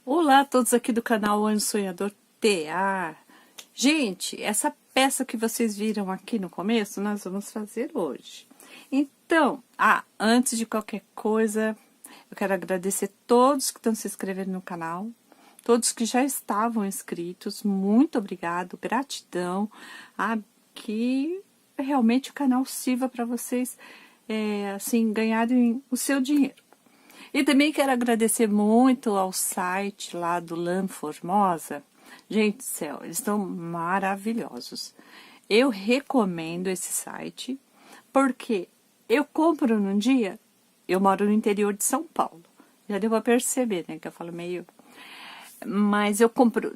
Olá a todos aqui do canal Anjo Sonhador TA. Gente, essa peça que vocês viram aqui no começo, nós vamos fazer hoje. Então, antes de qualquer coisa, eu quero agradecer todos que estão se inscrevendo no canal, todos que já estavam inscritos, muito obrigado, gratidão, que realmente o canal sirva para vocês, assim, ganharem o seu dinheiro. E também quero agradecer muito ao site lá do Lã Formosa. Gente do céu, eles estão maravilhosos. Eu recomendo esse site, porque eu compro num dia, eu moro no interior de São Paulo. Já deu pra perceber, né, que eu falo meio... Mas eu compro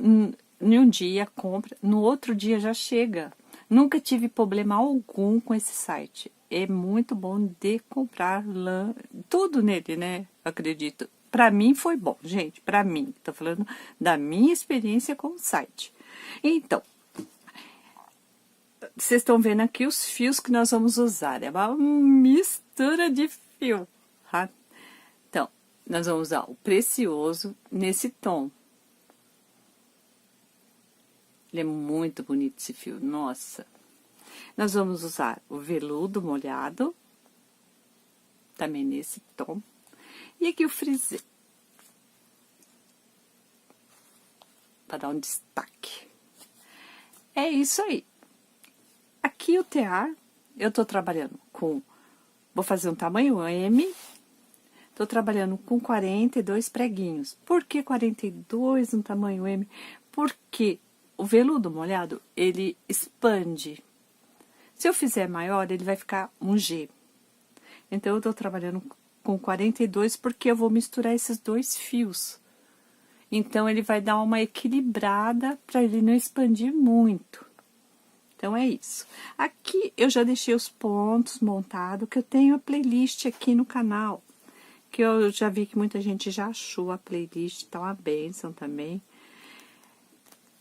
num dia, compro, no outro dia já chega. Nunca tive problema algum com esse site. É muito bom de comprar lã, tudo nele, né? Acredito. Para mim foi bom, gente. Para mim, tô falando da minha experiência com o site. Então, vocês estão vendo aqui os fios que nós vamos usar. É uma mistura de fio, tá? Então, nós vamos usar o precioso nesse tom. Ele é muito bonito esse fio, nossa. Nós vamos usar o veludo molhado, também nesse tom. E aqui o frisê, para dar um destaque. É isso aí. Aqui o tear, eu tô trabalhando com... Vou fazer um tamanho M. Tô trabalhando com 42 preguinhos. Por que 42 no tamanho M? Porque o veludo molhado, ele expande. Se eu fizer maior, ele vai ficar um G. Então, eu tô trabalhando com 42 porque eu vou misturar esses dois fios. Então, ele vai dar uma equilibrada para ele não expandir muito. Então, é isso. Aqui, eu já deixei os pontos montados, que eu tenho a playlist aqui no canal. Que eu já vi que muita gente já achou a playlist, tá uma bênção também.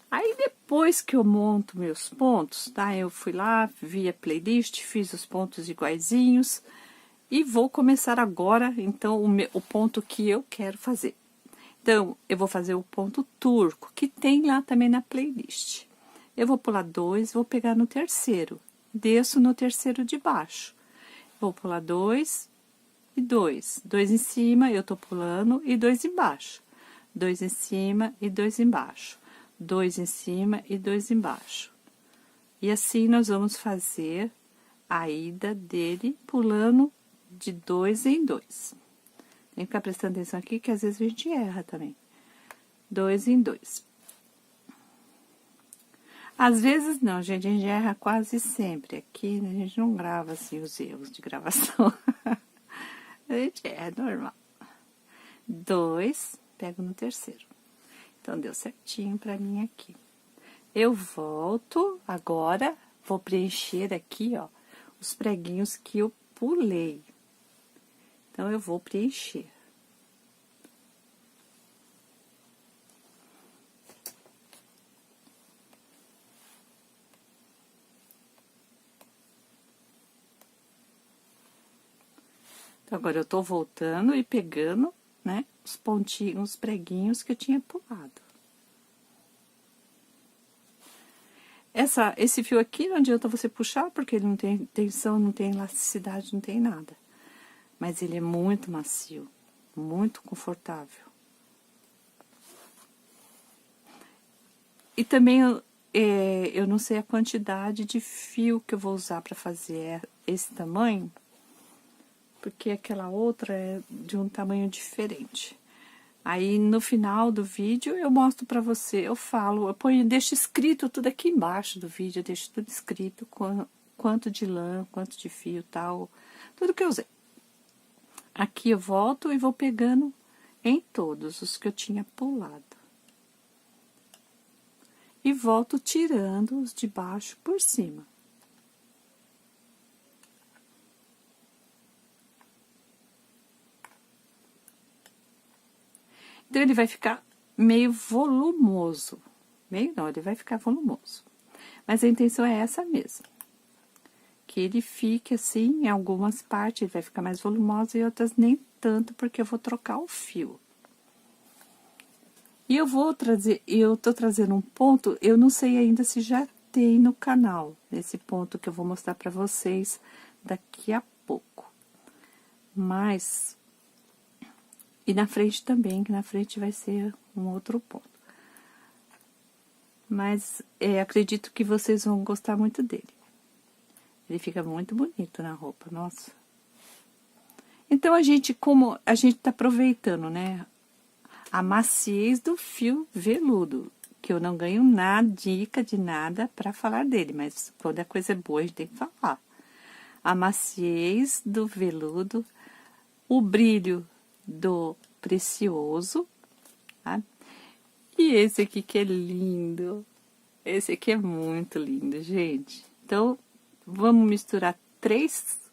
Aí, depois que eu monto meus pontos, tá? Eu fui lá, vi a playlist, fiz os pontos iguaizinhos. E vou começar agora, então, o ponto que eu quero fazer. Então, eu vou fazer o ponto turco, que tem lá também na playlist. Eu vou pular 2, vou pegar no terceiro. Desço no terceiro de baixo. Vou pular 2 e 2. 2 em cima, eu tô pulando, e 2 embaixo. 2 em cima e 2 embaixo. 2 em cima e 2 embaixo. E assim, nós vamos fazer a ida dele pulando de 2 em 2. Tem que ficar prestando atenção aqui, que às vezes a gente erra também. 2 em 2. Às vezes não, gente, a gente erra quase sempre. Aqui, né, a gente não grava, assim, os erros de gravação. A gente erra, é normal. 2, pego no terceiro. Então, deu certinho pra mim aqui. Eu volto, agora, vou preencher aqui, ó, os preguinhos que eu pulei. Então, eu vou preencher. Então, agora eu tô voltando e pegando, né, os pontinhos, os preguinhos que eu tinha pulado. Esse fio aqui não adianta você puxar, porque ele não tem tensão, não tem elasticidade, não tem nada. Mas ele é muito macio, muito confortável. E também, eu não sei a quantidade de fio que eu vou usar para fazer esse tamanho, porque aquela outra é de um tamanho diferente. Aí, no final do vídeo, eu mostro pra você, eu falo, deixo escrito tudo aqui embaixo do vídeo, eu deixo tudo escrito, quanto de lã, quanto de fio, tal, tudo que eu usei. Aqui eu volto e vou pegando em todos os que eu tinha pulado. E volto tirando os de baixo por cima. Então, ele vai ficar meio volumoso. Meio não, ele vai ficar volumoso. Mas a intenção é essa mesmo. Que ele fique assim, em algumas partes ele vai ficar mais volumoso e outras nem tanto, porque eu vou trocar o fio. E eu tô trazendo um ponto, eu não sei ainda se já tem no canal, esse ponto que eu vou mostrar pra vocês daqui a pouco. Mas, e na frente também, que na frente vai ser um outro ponto. Mas acredito que vocês vão gostar muito dele. Ele fica muito bonito na roupa, nossa. Então, como a gente tá aproveitando, né, a maciez do fio veludo, que eu não ganho nada, dica de nada para falar dele, mas quando a coisa é boa, a gente tem que falar. A maciez do veludo, o brilho do precioso, tá? E esse aqui que é lindo. Esse aqui é muito lindo, gente. Então, vamos misturar 3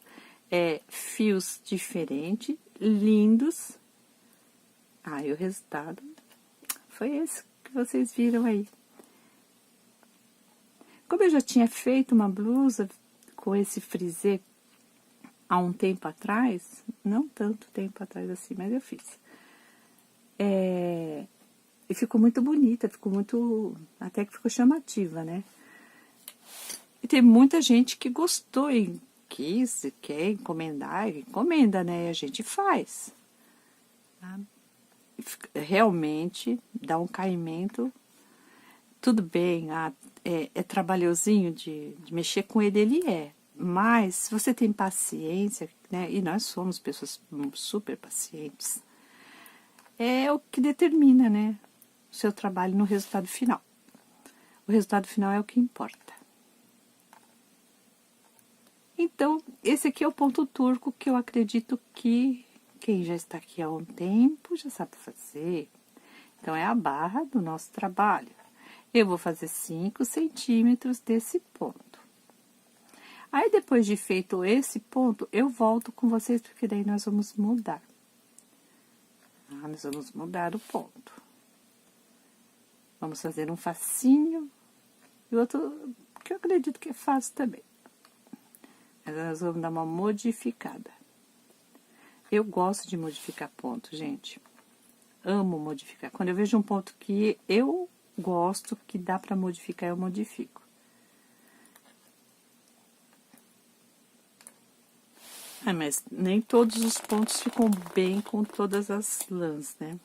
fios diferentes, lindos. E o resultado foi esse que vocês viram aí. Como eu já tinha feito uma blusa com esse frisê há um tempo atrás, não tanto tempo atrás assim, mas eu fiz. E ficou muito bonita, até que ficou chamativa, né? E tem muita gente que gostou e quer encomendar, encomenda, né? E a gente faz. Tá? Realmente dá um caimento. Tudo bem, é trabalhosinho de mexer com ele é. Mas, se você tem paciência, né? E nós somos pessoas super pacientes, é o que determina, né? O seu trabalho no resultado final. O resultado final é o que importa. Então, esse aqui é o ponto turco que eu acredito que quem já está aqui há um tempo já sabe fazer. Então, é a barra do nosso trabalho. Eu vou fazer 5 centímetros desse ponto. Aí, depois de feito esse ponto, eu volto com vocês, porque daí nós vamos mudar. Nós vamos mudar o ponto. Vamos fazer um facinho e outro que eu acredito que é fácil também. Mas nós vamos dar uma modificada. Eu gosto de modificar ponto, gente. Amo modificar. Quando eu vejo um ponto que eu gosto, que dá pra modificar, eu modifico. Mas nem todos os pontos ficam bem com todas as lãs, né?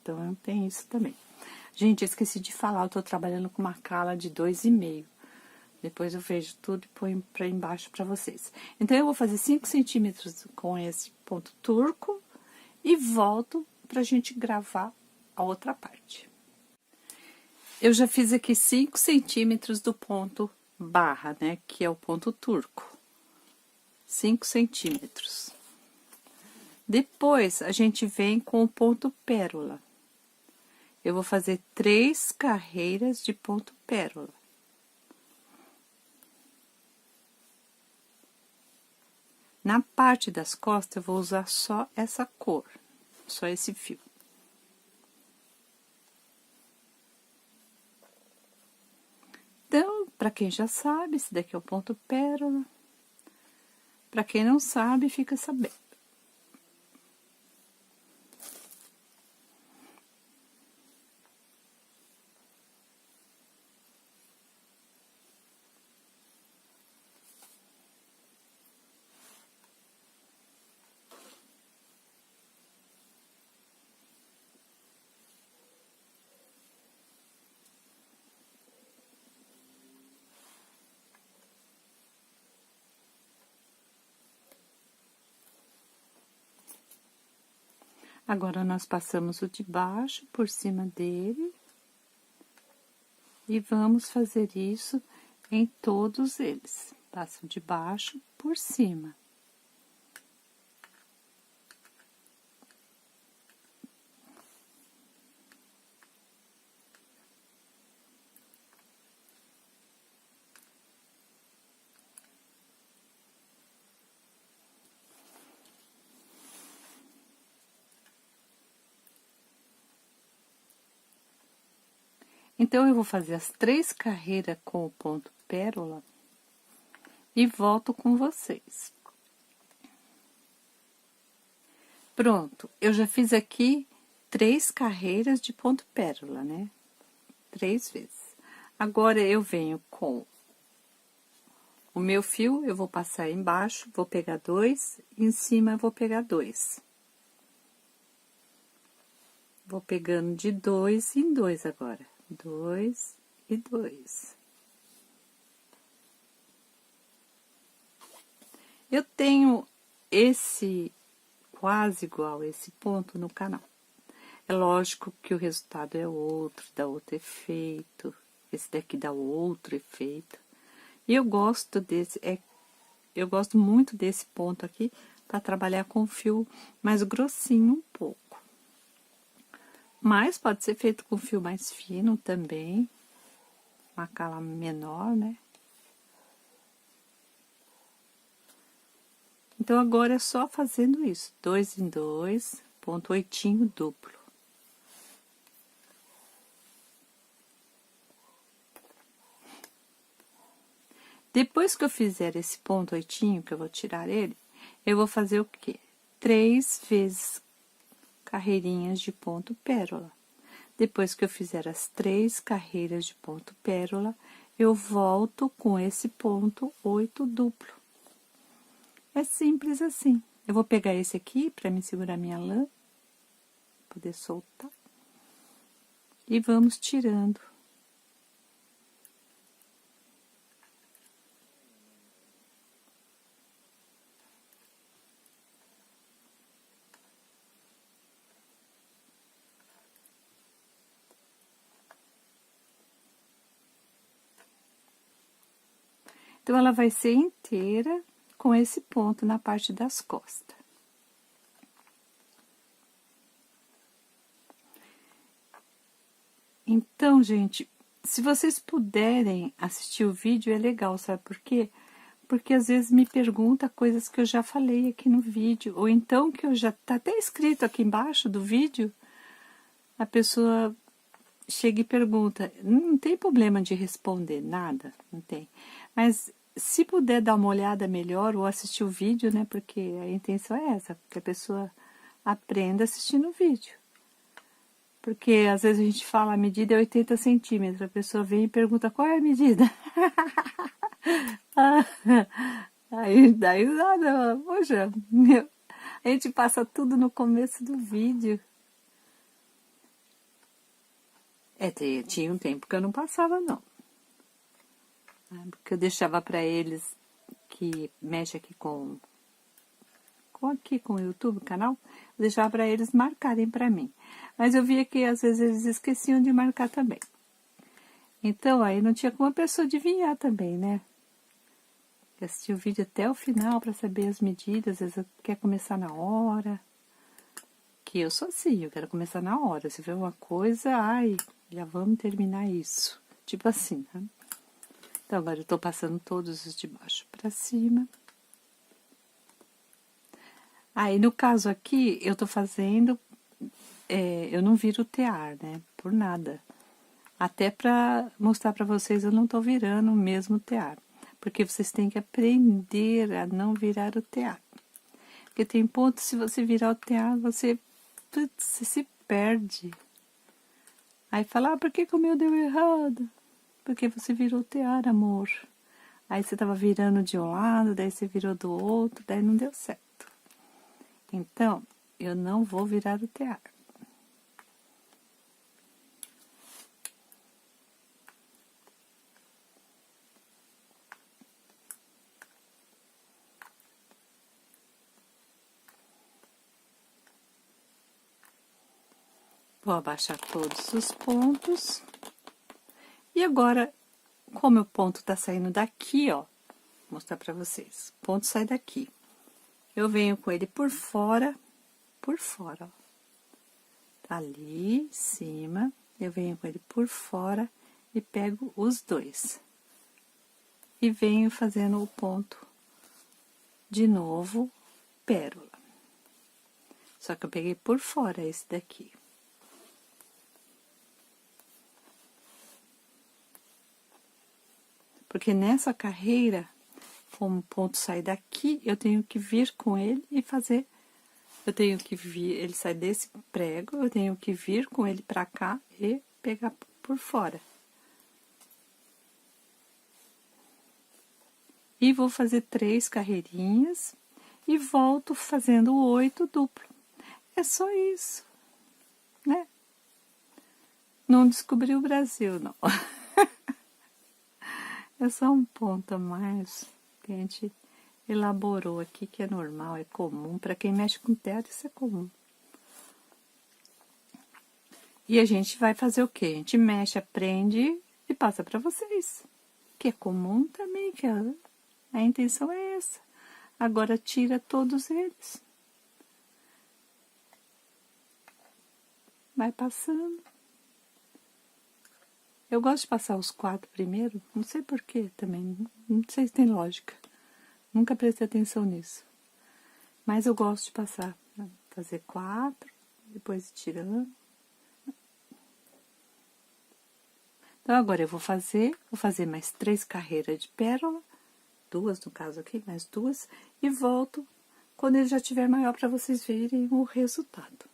Então, tem isso também. Gente, eu esqueci de falar, eu tô trabalhando com uma cala de 2,5. Depois eu vejo tudo e ponho pra embaixo pra vocês. Então, eu vou fazer 5 centímetros com esse ponto turco e volto pra gente gravar a outra parte. Eu já fiz aqui 5 centímetros do ponto barra, né? Que é o ponto turco. 5 centímetros. Depois, a gente vem com o ponto pérola. Eu vou fazer 3 carreiras de ponto pérola. Na parte das costas, eu vou usar só essa cor, só esse fio. Então, para quem já sabe, esse daqui é o ponto pérola. Para quem não sabe, fica sabendo. Agora, nós passamos o de baixo por cima dele. E vamos fazer isso em todos eles. Passo de baixo por cima. Então, eu vou fazer as 3 carreiras com o ponto pérola e volto com vocês. Pronto, eu já fiz aqui 3 carreiras de ponto pérola, né? 3 vezes. Agora, eu venho com o meu fio, eu vou passar embaixo, vou pegar 2, em cima eu vou pegar 2. Vou pegando de 2 em 2 agora. 2 e 2. Eu tenho esse quase igual esse ponto no canal. É lógico que o resultado é outro, dá outro efeito. Esse daqui dá outro efeito. E eu gosto eu gosto muito desse ponto aqui para trabalhar com fio mais grossinho um pouco. Mas pode ser feito com fio mais fino também, uma cala menor, né? Então, agora é só fazendo isso, 2 em 2, ponto oitinho duplo. Depois que eu fizer esse ponto oitinho, que eu vou tirar ele, eu vou fazer o quê? 3 vezes carreirinhas de ponto pérola. Depois que eu fizer as 3 carreiras de ponto pérola, eu volto com esse ponto 8 duplo. É simples assim. Eu vou pegar esse aqui para me segurar minha lã, poder soltar. E vamos tirando. Então, ela vai ser inteira com esse ponto na parte das costas. Então, gente, se vocês puderem assistir o vídeo, é legal, sabe por quê? Porque às vezes me pergunta coisas que eu já falei aqui no vídeo, ou então que eu já tá até escrito aqui embaixo do vídeo, a pessoa chega e pergunta, não tem problema de responder nada, não tem. Mas se puder dar uma olhada melhor ou assistir o vídeo, né? Porque a intenção é essa, que a pessoa aprenda assistindo o vídeo. Porque às vezes a gente fala a medida é 80 centímetros, a pessoa vem e pergunta qual é a medida. Aí daí nada, poxa, meu, a gente passa tudo no começo do vídeo. Tinha um tempo que eu não passava, não. Porque eu deixava para eles que mexe aqui com o YouTube, canal, eu deixava para eles marcarem para mim. Mas eu via que às vezes eles esqueciam de marcar também. Então, aí não tinha como a pessoa adivinhar também, né? Assistir o vídeo até o final para saber as medidas, às vezes quer começar na hora. Que eu sou assim, eu quero começar na hora. Se vê uma coisa, ai, já vamos terminar isso. Tipo assim, né? Então, agora eu tô passando todos os de baixo para cima. Aí, no caso aqui, eu tô fazendo, eu não viro o tear, né? Por nada. Até para mostrar para vocês, eu não tô virando o mesmo tear. Porque vocês têm que aprender a não virar o tear. Porque tem pontos, se você virar o tear, você se perde. Aí fala, por que o meu deu errado? Porque você virou o tear, amor. Aí você tava virando de um lado, daí você virou do outro, daí não deu certo. Então, eu não vou virar o tear. Vou abaixar todos os pontos. E agora, como o ponto tá saindo daqui, ó, vou mostrar pra vocês. O ponto sai daqui. Eu venho com ele por fora, ó. Tá ali em cima, eu venho com ele por fora e pego os dois. E venho fazendo o ponto de novo, pérola. Só que eu peguei por fora esse daqui. Porque nessa carreira, como o ponto sai daqui, eu tenho que vir com ele e fazer eu tenho que vir, ele sai desse prego, eu tenho que vir com ele pra cá e pegar por fora. E vou fazer 3 carreirinhas e volto fazendo 8 duplo. É só isso, né? Não descobri o Brasil, não. É só um ponto a mais que a gente elaborou aqui, que é normal, é comum. Para quem mexe com teatro, isso é comum. E a gente vai fazer o quê? A gente mexe, aprende e passa para vocês. Que é comum também, que a intenção é essa. Agora tira todos eles. Vai passando. Eu gosto de passar os 4 primeiro, não sei porquê também, não sei se tem lógica. Nunca prestei atenção nisso. Mas eu gosto de passar, né? Fazer 4, depois tirando. Então, agora eu vou fazer mais 3 carreiras de pérola, 2 no caso aqui, mais 2, e volto quando ele já estiver maior para vocês verem o resultado.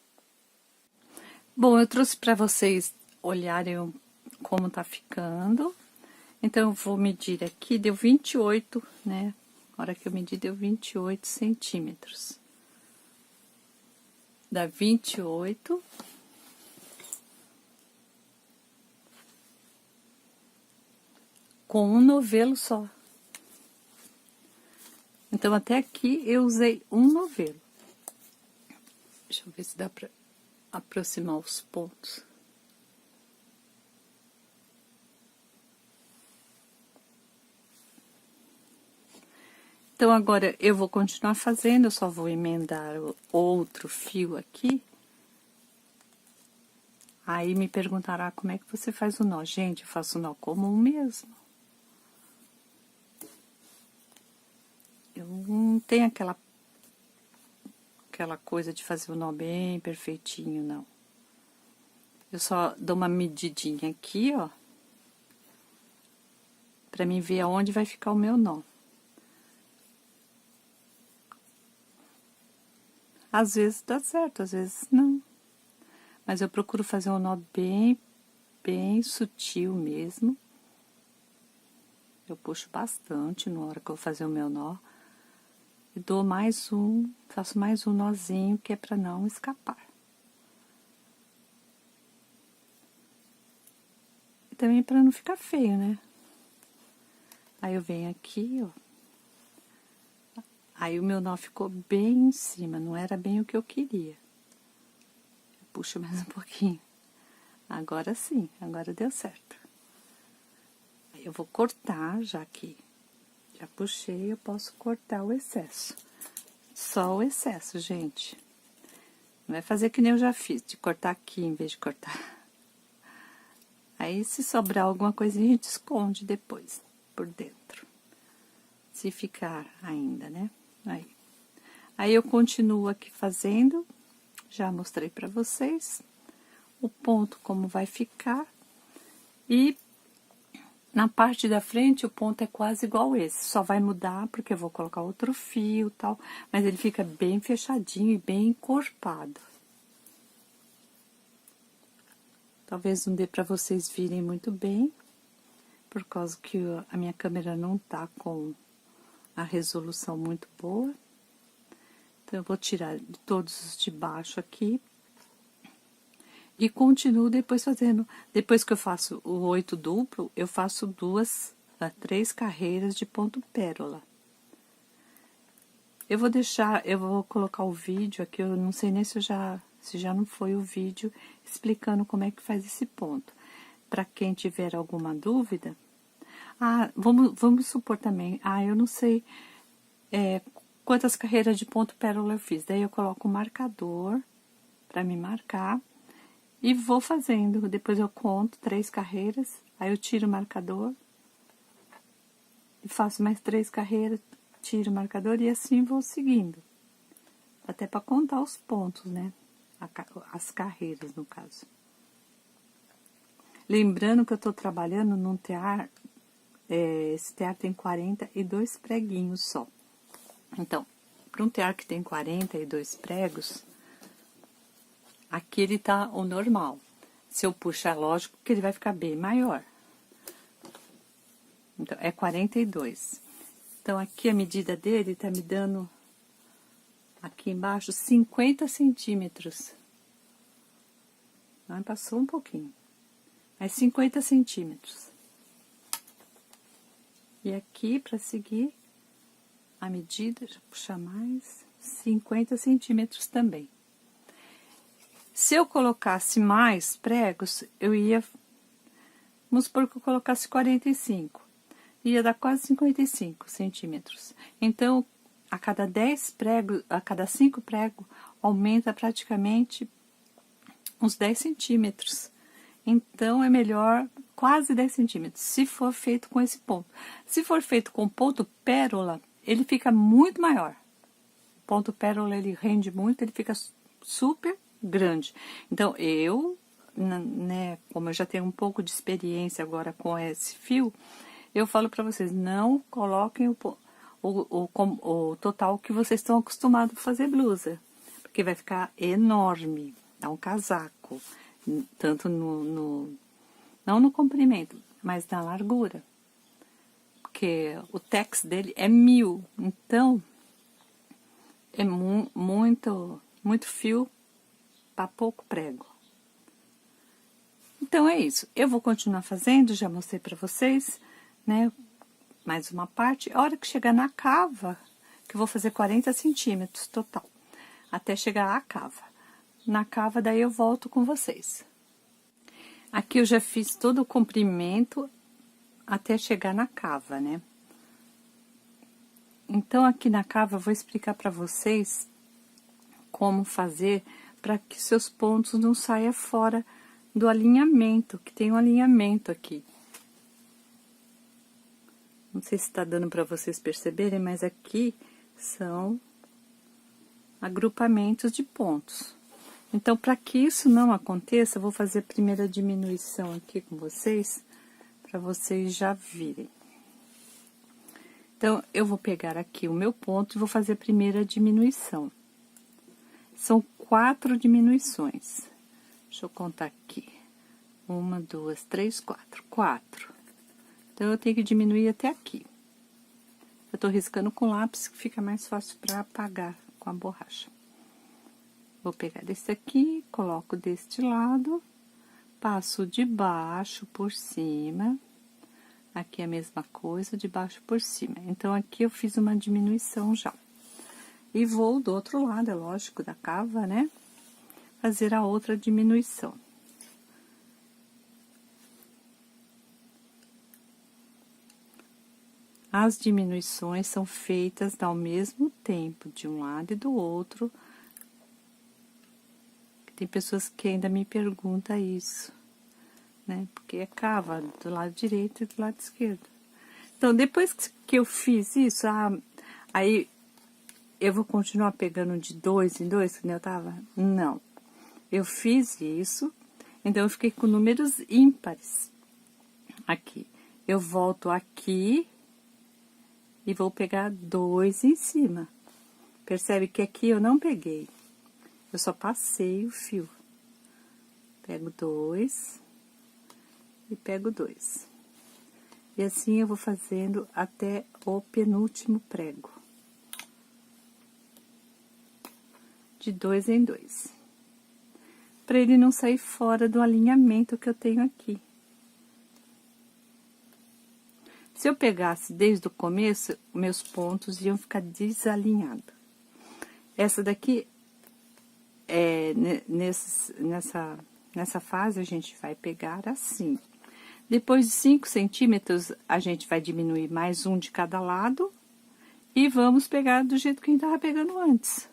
Bom, eu trouxe para vocês olharem como tá ficando. Então, eu vou medir aqui, deu 28, né? A hora que eu medi, deu 28 centímetros. Dá 28. Com um novelo só. Então, até aqui eu usei um novelo. Deixa eu ver se dá pra aproximar os pontos. Então, agora eu vou continuar fazendo, eu só vou emendar o outro fio aqui. Aí me perguntará como é que você faz o nó. Gente, eu faço o nó comum mesmo. Eu não tenho aquela coisa de fazer o nó bem perfeitinho, não. Eu só dou uma medidinha aqui, ó. Pra mim ver aonde vai ficar o meu nó. Às vezes dá certo, às vezes não. Mas eu procuro fazer um nó bem sutil mesmo. Eu puxo bastante na hora que eu vou fazer o meu nó. E dou mais um, faço mais um nozinho que é pra não escapar. E também pra não ficar feio, né? Aí eu venho aqui, ó. Aí o meu nó ficou bem em cima, não era bem o que eu queria. Eu puxo mais um pouquinho. Agora sim, agora deu certo. Aí eu vou cortar, já que já puxei, eu posso cortar o excesso. Só o excesso, gente. Não vai fazer que nem eu já fiz, de cortar aqui em vez de cortar. Aí, se sobrar alguma coisinha, a gente esconde depois, por dentro. Se ficar ainda, né? Aí eu continuo aqui fazendo, já mostrei pra vocês o ponto como vai ficar. E na parte da frente o ponto é quase igual esse, só vai mudar porque eu vou colocar outro fio e tal, mas ele fica bem fechadinho e bem encorpado. Talvez não dê pra vocês virem muito bem, por causa que a minha câmera não tá com a resolução muito boa. Então, eu vou tirar de todos os de baixo aqui. E continuo depois fazendo. Depois que eu faço o 8 duplo, eu faço 3 carreiras de ponto pérola. Eu vou colocar o vídeo aqui, eu não sei nem se já não foi o vídeo explicando como é que faz esse ponto. Para quem tiver alguma dúvida. Vamos supor também, eu não sei quantas carreiras de ponto pérola eu fiz. Daí eu coloco um marcador para me marcar e vou fazendo. Depois eu conto 3 carreiras, aí eu tiro o marcador e faço mais 3 carreiras, tiro o marcador e assim vou seguindo. Até para contar os pontos, né? As carreiras, no caso. Lembrando que eu tô trabalhando num tear, esse tear tem 42 preguinhos só. Então, para um tear que tem 42 pregos, aqui ele tá o normal. Se eu puxar, lógico que ele vai ficar bem maior. Então, é 42. Então, aqui a medida dele tá me dando, aqui embaixo, 50 centímetros. Ah, passou um pouquinho. Mas 50 centímetros. E aqui, para seguir a medida, deixa eu puxar mais, 50 centímetros também. Se eu colocasse mais pregos, eu ia, vamos supor que eu colocasse 45, ia dar quase 55 centímetros. Então, a cada 10 pregos, a cada 5 pregos, aumenta praticamente uns 10 centímetros. Então, é melhor quase 10 centímetros, se for feito com esse ponto. Se for feito com ponto pérola, ele fica muito maior. O ponto pérola, ele rende muito, ele fica super grande. Então, né, como eu já tenho um pouco de experiência agora com esse fio, eu falo para vocês, não coloquem o total que vocês estão acostumados a fazer blusa, porque vai ficar enorme, é um casaco, tanto não no comprimento, mas na largura, porque o tex dele é 1000, então é muito fio para pouco prego. Então, é isso. Eu vou continuar fazendo, já mostrei para vocês, né? Mais uma parte. A hora que chegar na cava, que eu vou fazer 40 centímetros total, até chegar à cava. Na cava, daí eu volto com vocês. Aqui eu já fiz todo o comprimento até chegar na cava, né? Então, aqui na cava, eu vou explicar para vocês como fazer para que seus pontos não saiam fora do alinhamento, que tem um alinhamento aqui. Não sei se está dando para vocês perceberem, mas aqui são agrupamentos de pontos. Então, para que isso não aconteça, eu vou fazer a primeira diminuição aqui com vocês, para vocês já virem. Então, eu vou pegar aqui o meu ponto e vou fazer a primeira diminuição. São 4 diminuições. Deixa eu contar aqui. 1, 2, 3, 4. 4. Então, eu tenho que diminuir até aqui. Eu tô riscando com lápis, que fica mais fácil para apagar com a borracha. Vou pegar desse aqui, coloco deste lado, passo de baixo por cima. Aqui é a mesma coisa, de baixo por cima. Então, aqui eu fiz uma diminuição já. E vou do outro lado, é lógico, da cava, né? Fazer a outra diminuição. As diminuições são feitas ao mesmo tempo, de um lado e do outro. Tem pessoas que ainda me perguntam isso, né? Porque é cava do lado direito e do lado esquerdo. Então, depois que eu fiz isso, aí eu vou continuar pegando de 2 em 2, que nem eu tava? Não. Eu fiz isso, então eu fiquei com números ímpares aqui. Eu volto aqui e vou pegar 2 em cima. Percebe que aqui eu não peguei. Eu só passei o fio. Pego 2 e pego 2. E assim eu vou fazendo até o penúltimo prego. De 2 em 2. Para ele não sair fora do alinhamento que eu tenho aqui. Se eu pegasse desde o começo, meus pontos iam ficar desalinhados. Essa daqui, nessa fase, a gente vai pegar assim. Depois de 5 centímetros, a gente vai diminuir mais um de cada lado. E vamos pegar do jeito que a gente tava pegando antes.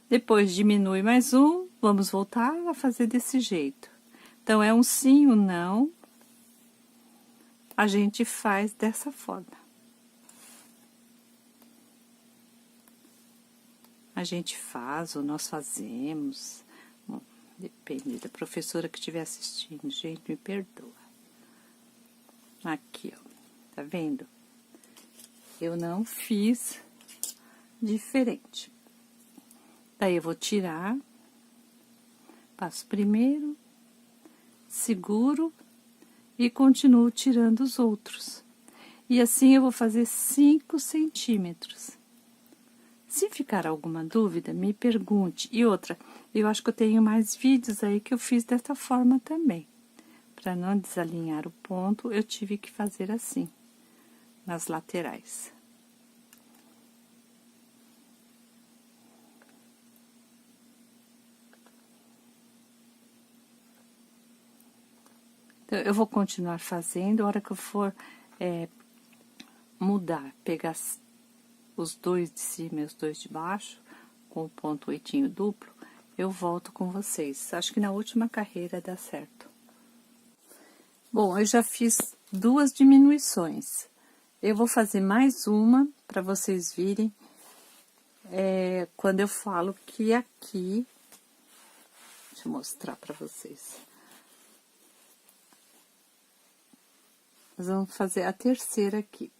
Depois diminui mais um, vamos voltar a fazer desse jeito. Então, é um sim, um não. A gente faz dessa forma. A gente faz, ou nós fazemos. Bom, depende da professora que estiver assistindo. Gente, me perdoa. Aqui, ó. Tá vendo? Eu não fiz diferente. Daí eu vou tirar, passo primeiro, seguro e continuo tirando os outros. E assim eu vou fazer 5 centímetros. Se ficar alguma dúvida, me pergunte. E outra, eu acho que eu tenho mais vídeos aí que eu fiz dessa forma também. Para não desalinhar o ponto, eu tive que fazer assim, nas laterais. Então, eu vou continuar fazendo, a hora que eu for mudar, pegar os dois de cima e os dois de baixo, com o ponto oitinho duplo, eu volto com vocês. Acho que na última carreira dá certo. Bom, eu já fiz 2 diminuições. Eu vou fazer mais uma, para vocês virem, quando eu falo que aqui... Deixa eu mostrar para vocês. Nós vamos fazer a terceira aqui.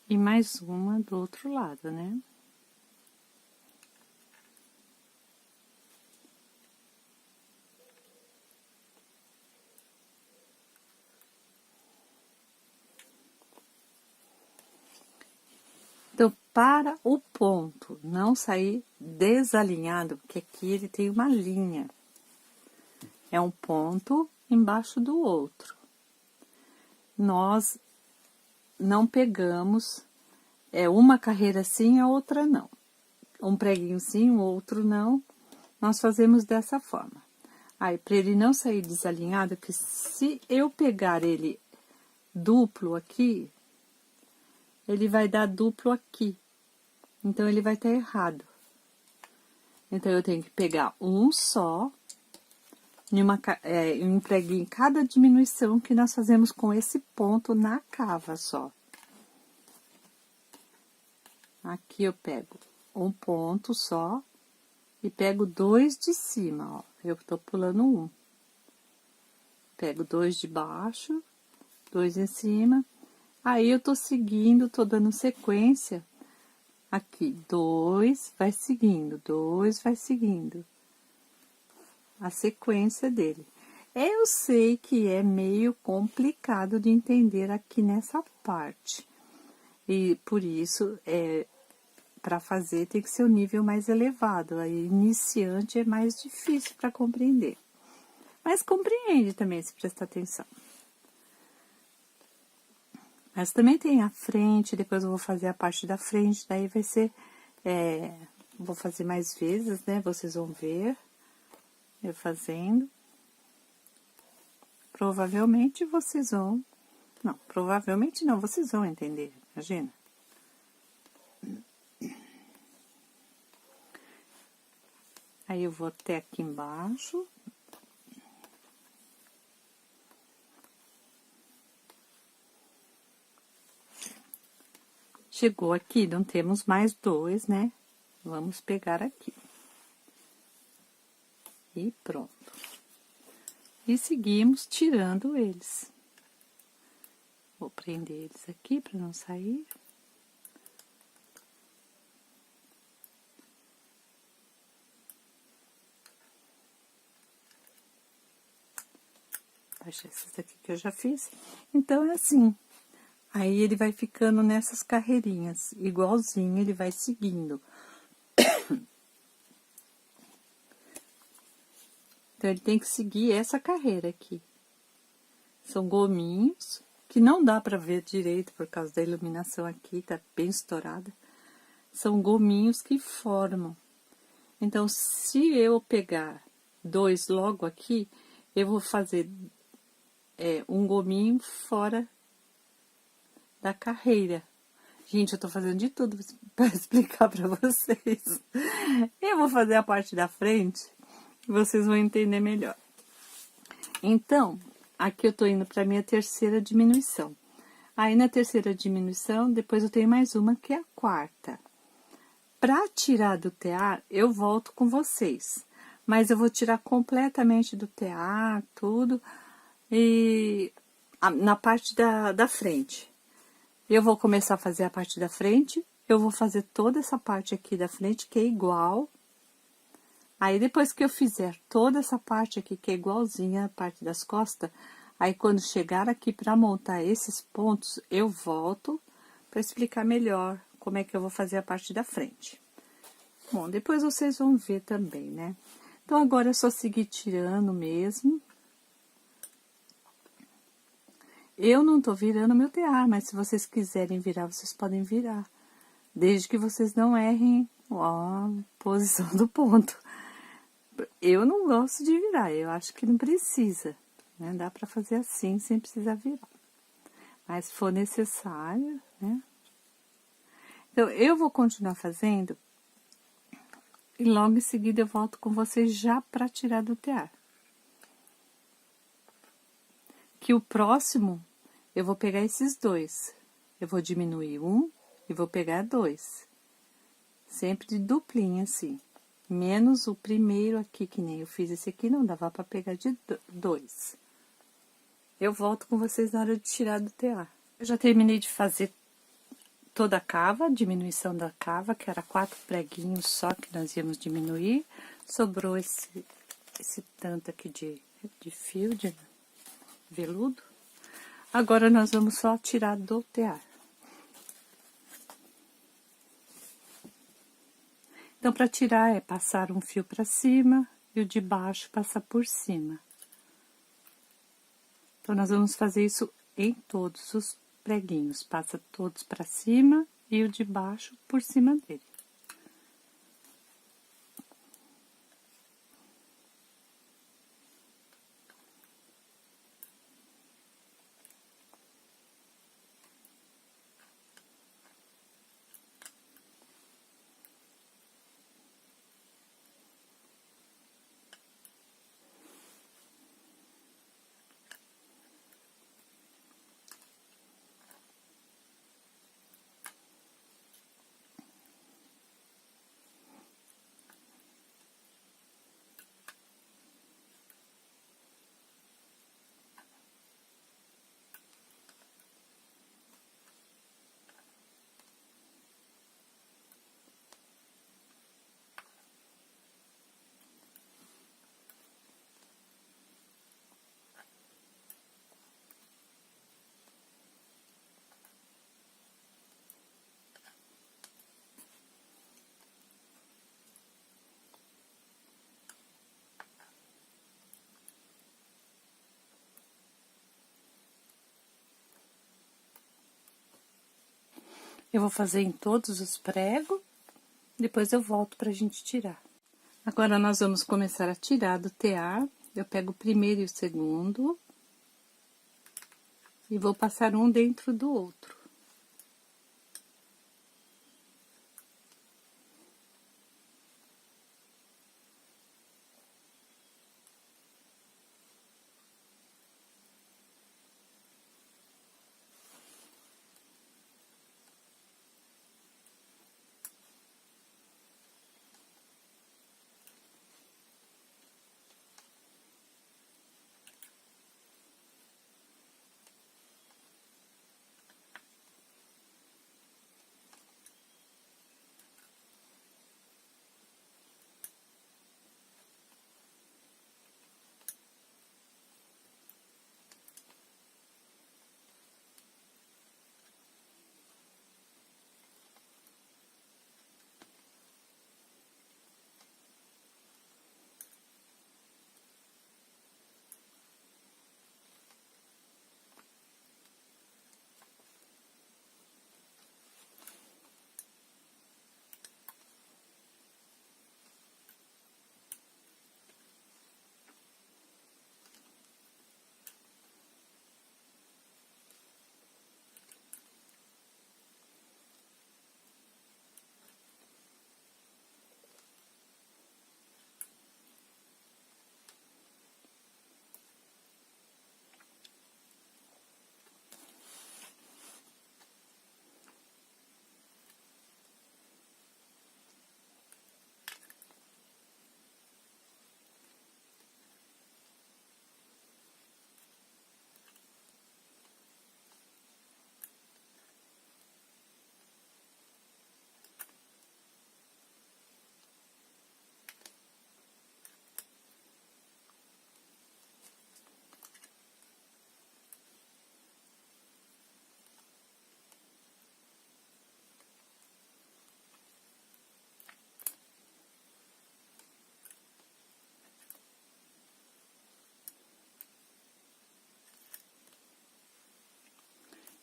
E mais uma do outro lado, né? Então, para o ponto não sair desalinhado, porque aqui ele tem uma linha. É um ponto embaixo do outro. Nós não pegamos, uma carreira sim, a outra não. Um preguinho sim, o outro não. Nós fazemos dessa forma. Aí, para ele não sair desalinhado, que se eu pegar ele duplo aqui, ele vai dar duplo aqui. Então, ele vai estar errado. Então, eu tenho que pegar um só, um preguinho em cada diminuição que nós fazemos com esse ponto na cava só. Aqui eu pego um ponto só e pego 2 de cima, ó. Eu tô pulando um. Pego 2 de baixo, 2 em cima. Aí, eu tô seguindo, tô dando sequência. Aqui, 2, vai seguindo, 2, vai seguindo. A sequência dele. Eu sei que é meio complicado de entender aqui nessa parte. E por isso, para fazer tem que ser um nível mais elevado. Aí, iniciante é mais difícil para compreender. Mas compreende também, se prestar atenção. Mas também tem a frente, depois eu vou fazer a parte da frente, daí vai ser... vou fazer mais vezes, né? Vocês vão ver eu fazendo. Provavelmente vocês vão... Não, provavelmente não, vocês vão entender, imagina. Aí, eu vou até aqui embaixo. Chegou aqui, não temos mais 2, né? Vamos pegar aqui. E pronto. E seguimos tirando eles. Vou prender eles aqui para não sair. Baixar esses aqui que eu já fiz. Então, é assim. Aí, ele vai ficando nessas carreirinhas, igualzinho, ele vai seguindo. Então, ele tem que seguir essa carreira aqui. São gominhos, que não dá pra ver direito por causa da iluminação aqui, tá bem estourada. São gominhos que formam. Então, se eu pegar 2 logo aqui, eu vou fazer um gominho fora da carreira. Gente, eu tô fazendo de tudo para explicar para vocês. Eu vou fazer a parte da frente, vocês vão entender melhor. Então, aqui eu tô indo para minha terceira diminuição. Aí, na terceira diminuição, depois eu tenho mais uma que é a quarta. Para tirar do tear, eu volto com vocês. Mas eu vou tirar completamente do tear, tudo, e na parte da frente. Eu vou começar a fazer a parte da frente, eu vou fazer toda essa parte aqui da frente, que é igual. Aí, depois que eu fizer toda essa parte aqui, que é igualzinha a parte das costas, aí quando chegar aqui para montar esses pontos, eu volto para explicar melhor como é que eu vou fazer a parte da frente. Bom, depois vocês vão ver também, né? Então, agora é só seguir tirando mesmo. Eu não tô virando meu tear, mas se vocês quiserem virar, vocês podem virar. Desde que vocês não errem a posição do ponto. Eu não gosto de virar, eu acho que não precisa, né? Dá pra fazer assim, sem precisar virar. Mas se for necessário, né? Então, eu vou continuar fazendo e logo em seguida eu volto com vocês já pra tirar do tear. Que o próximo, eu vou pegar esses dois. Eu vou diminuir um e vou pegar dois. Sempre de duplinha, assim. Menos o primeiro aqui, que nem eu fiz esse aqui, não dava pra pegar de dois. Eu volto com vocês na hora de tirar do tear. Eu já terminei de fazer toda a cava, a diminuição da cava, que era 4 preguinhos só que nós íamos diminuir. Sobrou esse tanto aqui de fio, de veludo. Agora, nós vamos só tirar do tear. Então, para tirar é passar um fio para cima e o de baixo passar por cima. Então, nós vamos fazer isso em todos os preguinhos. Passa todos para cima e o de baixo por cima dele. Eu vou fazer em todos os pregos, depois eu volto pra gente tirar. Agora, nós vamos começar a tirar do tear. Eu pego o primeiro e o segundo e vou passar um dentro do outro.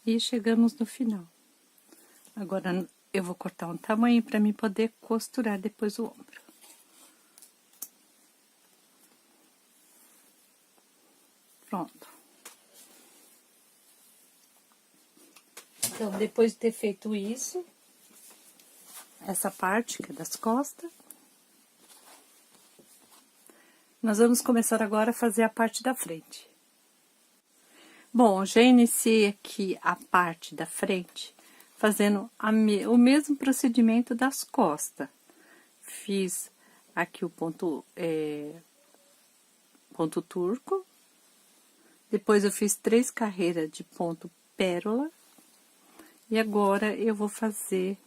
E chegamos no final. Agora, eu vou cortar um tamanho para mim poder costurar depois o ombro. Pronto. Então, depois de ter feito isso, essa parte que é das costas, nós vamos começar agora a fazer a parte da frente. Bom, já iniciei aqui a parte da frente, fazendo o mesmo procedimento das costas. Fiz aqui o ponto turco, depois eu fiz 3 carreiras de ponto pérola, e agora eu vou fazer...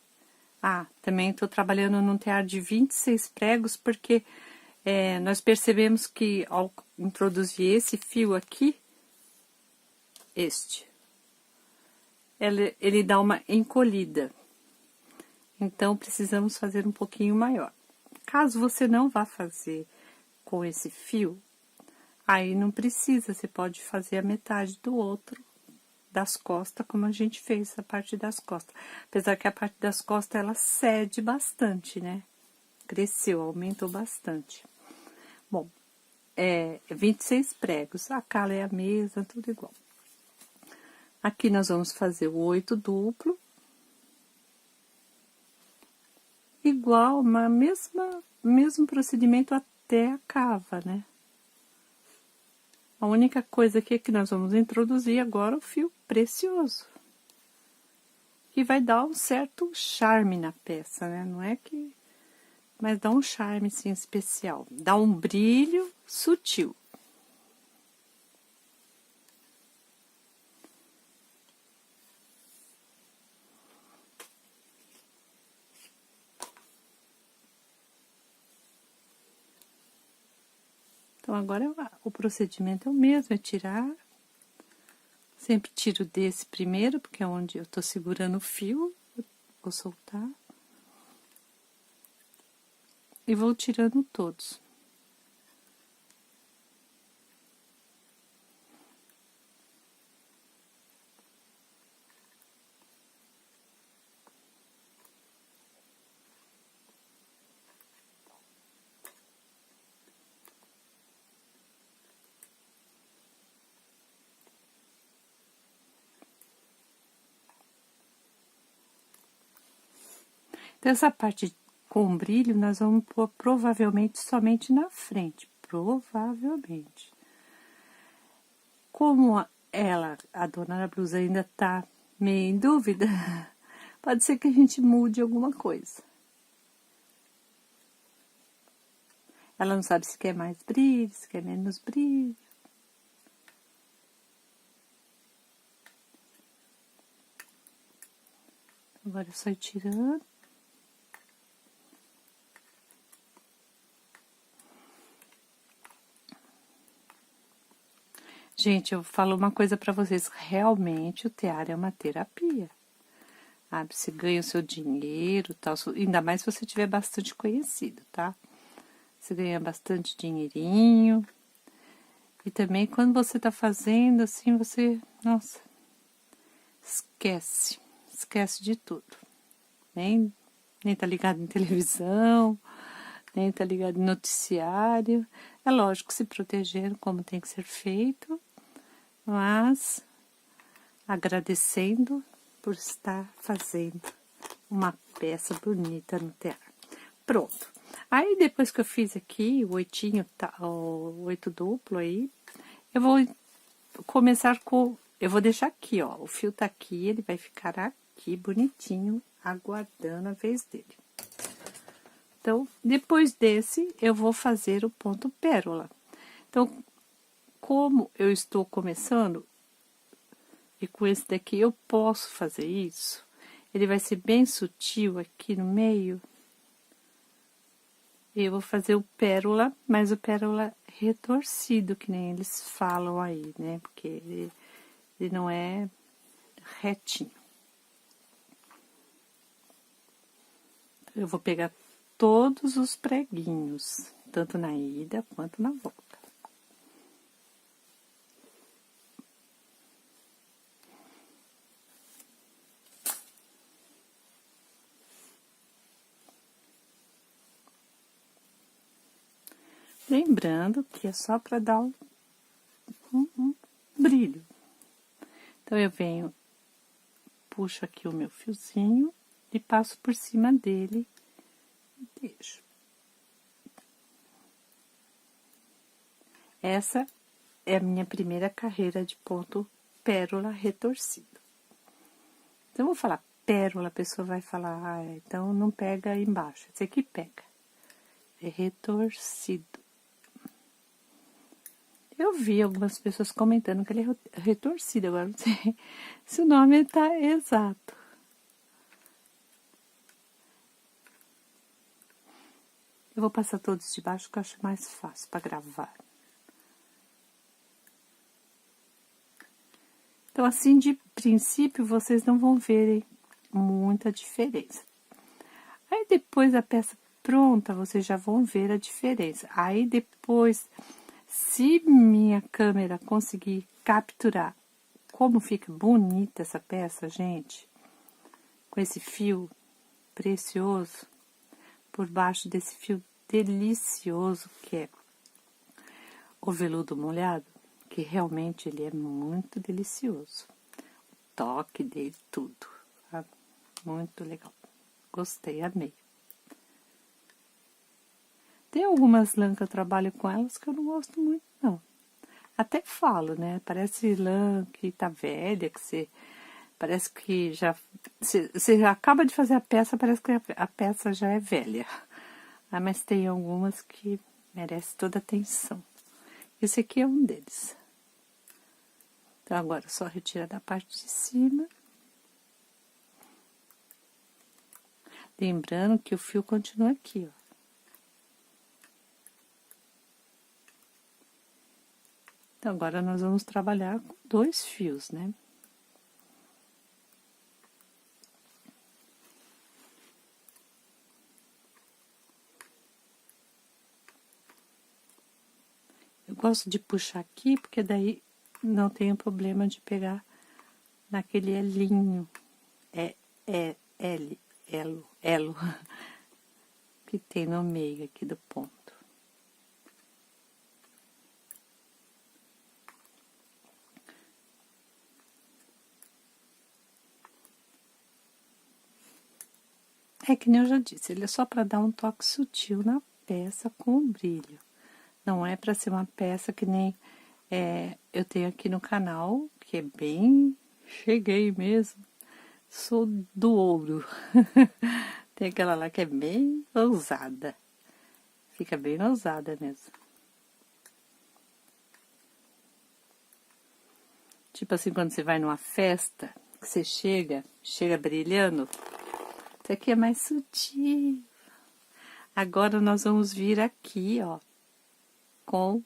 também tô trabalhando num tear de 26 pregos, porque nós percebemos que ao introduzir esse fio aqui, ele dá uma encolhida. Então, precisamos fazer um pouquinho maior. Caso você não vá fazer com esse fio, aí não precisa, você pode fazer a metade do outro, das costas, como a gente fez a parte das costas. Apesar que a parte das costas, ela cede bastante, né? Cresceu, aumentou bastante. Bom, 26 pregos, a cala é a mesma, tudo igual. Aqui nós vamos fazer o 8 duplo. Igual, mas mesmo procedimento até a cava, né? A única coisa aqui é que nós vamos introduzir agora o fio precioso. Que vai dar um certo charme na peça, né? Não é que... Mas dá um charme, sim, especial. Dá um brilho sutil. Então, agora o procedimento é o mesmo, é tirar. Sempre tiro desse primeiro, porque é onde eu tô segurando o fio. Vou soltar. E vou tirando todos. Então, essa parte com brilho, nós vamos pôr provavelmente somente na frente. Provavelmente. Como a dona da blusa ainda tá meio em dúvida, pode ser que a gente mude alguma coisa. Ela não sabe se quer mais brilho, se quer menos brilho. Agora eu só ir tirando. Gente, eu falo uma coisa pra vocês, realmente o tear é uma terapia. Sabe? Você ganha o seu dinheiro, tal, ainda mais se você tiver bastante conhecido, tá? Você ganha bastante dinheirinho. E também quando você tá fazendo, assim, você, nossa, esquece de tudo. Nem tá ligado em televisão, nem tá ligado em noticiário. É lógico, se protegendo como tem que ser feito, mas agradecendo por estar fazendo uma peça bonita no tear. Pronto. Aí, depois que eu fiz aqui o 8 duplo aí, eu vou começar com... Eu vou deixar aqui, ó, o fio tá aqui, ele vai ficar aqui bonitinho, aguardando a vez dele. Então, depois desse, eu vou fazer o ponto pérola. Então, como eu estou começando, e com esse daqui eu posso fazer isso, ele vai ser bem sutil aqui no meio. Eu vou fazer o pérola, mas o pérola retorcido, que nem eles falam aí, né? Porque ele não é retinho. Eu vou pegar todos os preguinhos, tanto na ida quanto na volta. Lembrando que é só para dar um brilho. Então, eu venho, puxo aqui o meu fiozinho e passo por cima dele e deixo. Essa é a minha primeira carreira de ponto pérola retorcido. Então, eu vou falar pérola, a pessoa vai falar, ah, então não pega embaixo. Esse aqui pega. É retorcido. Eu vi algumas pessoas comentando que ele é retorcido, agora não sei se o nome tá exato. Eu vou passar todos de baixo, que eu acho mais fácil para gravar. Então, assim, de princípio, vocês não vão verem muita diferença. Aí, depois da peça pronta, vocês já vão ver a diferença. Aí, depois, se minha câmera conseguir capturar como fica bonita essa peça, gente, com esse fio precioso, por baixo desse fio delicioso que é o veludo molhado, que realmente ele é muito delicioso. O toque dele, tudo. Tá? Muito legal. Gostei, amei. Tem algumas lãs que eu trabalho com elas que eu não gosto muito, não. Até falo, né? Parece lã que tá velha, que você... Parece que já... Você acaba de fazer a peça, parece que a peça já é velha. Ah, mas tem algumas que merecem toda a atenção. Esse aqui é um deles. Então, agora, só retira da parte de cima. Lembrando que o fio continua aqui, ó. Então, agora nós vamos trabalhar com 2 fios, né? Eu gosto de puxar aqui, porque daí não tenho problema de pegar naquele elinho. Elo, que tem no meio aqui do ponto. É que nem eu já disse, ele é só para dar um toque sutil na peça com o brilho. Não é para ser uma peça que nem eu tenho aqui no canal, que é bem... Cheguei mesmo. Sou do ouro. Tem aquela lá que é bem ousada. Fica bem ousada mesmo. Tipo assim, quando você vai numa festa, que você chega brilhando. Isso aqui é mais sutil. Agora nós vamos vir aqui, ó, com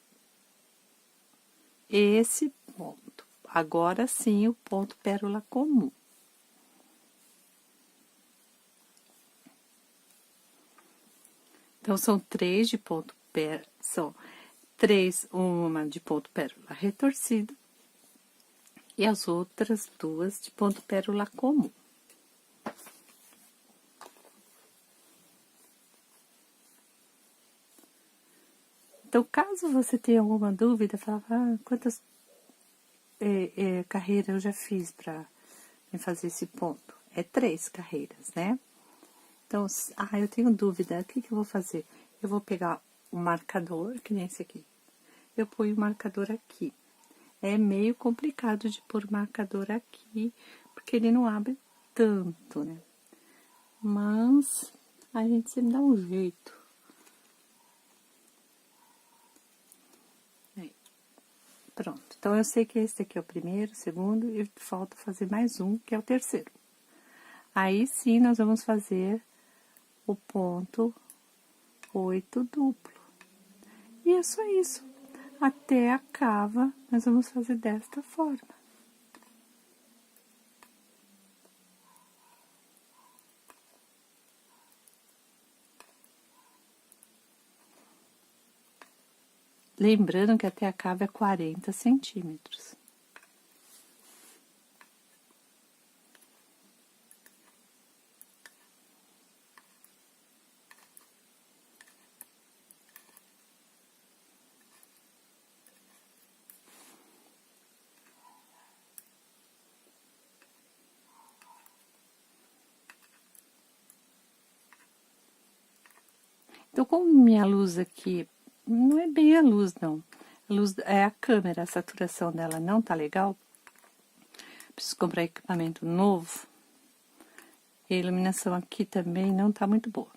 esse ponto. Agora sim, o ponto pérola comum. Então, são 3 de ponto pérola, são 3, uma de ponto pérola retorcido e as outras 2 de ponto pérola comum. Então, caso você tenha alguma dúvida, fala, quantas carreiras eu já fiz para fazer esse ponto? É 3 carreiras, né? Então, eu tenho dúvida, o que eu vou fazer? Eu vou pegar o marcador, que nem esse aqui. Eu ponho o marcador aqui. É meio complicado de pôr o marcador aqui, porque ele não abre tanto, né? Mas a gente sempre dá um jeito. Aí. Pronto. Então, eu sei que esse aqui é o primeiro, o segundo, e falta fazer mais um, que é o terceiro. Aí, sim, nós vamos fazer o ponto 8 duplo. E é só isso. Até a cava, nós vamos fazer desta forma. Lembrando que até a cava é 40 centímetros. Então, como minha luz aqui, não é bem a luz, não. A luz é a câmera, a saturação dela não tá legal. Preciso comprar equipamento novo. E a iluminação aqui também não tá muito boa.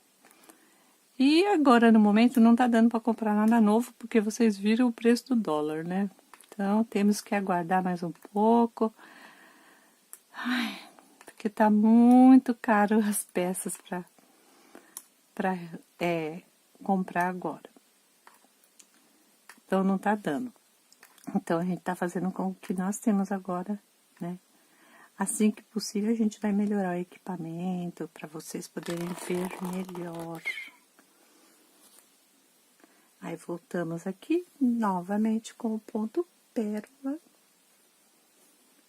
E agora, no momento, não tá dando para comprar nada novo, porque vocês viram o preço do dólar, né? Então, temos que aguardar mais um pouco. Ai, porque tá muito caro as peças para comprar agora. Então, não tá dando. Então, a gente tá fazendo com o que nós temos agora, né? Assim que possível, a gente vai melhorar o equipamento para vocês poderem ver melhor. Aí, voltamos aqui novamente com o ponto pérola.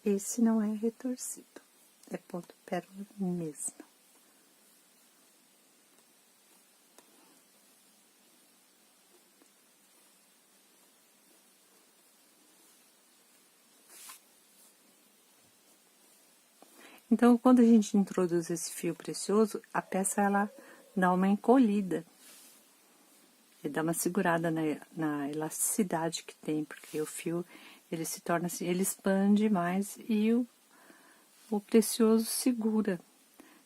Esse não é retorcido, é ponto pérola mesmo. Então, quando a gente introduz esse fio precioso, a peça ela dá uma encolhida. E dá uma segurada na elasticidade que tem, porque o fio, ele se torna assim, ele expande mais e o precioso segura.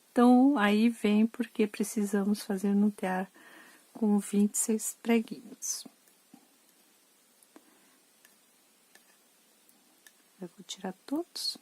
Então, aí vem porque precisamos fazer no tear com 26 preguinhos. Eu vou tirar todos.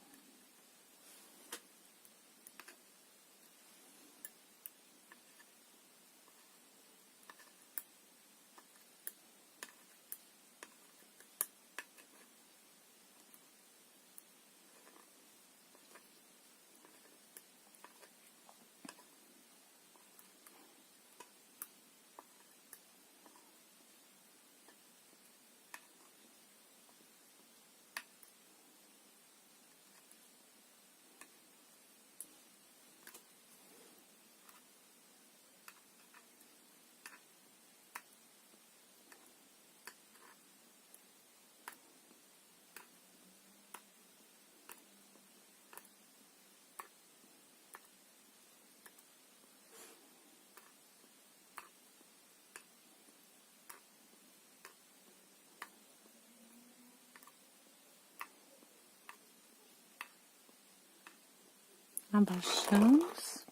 Abaixamos.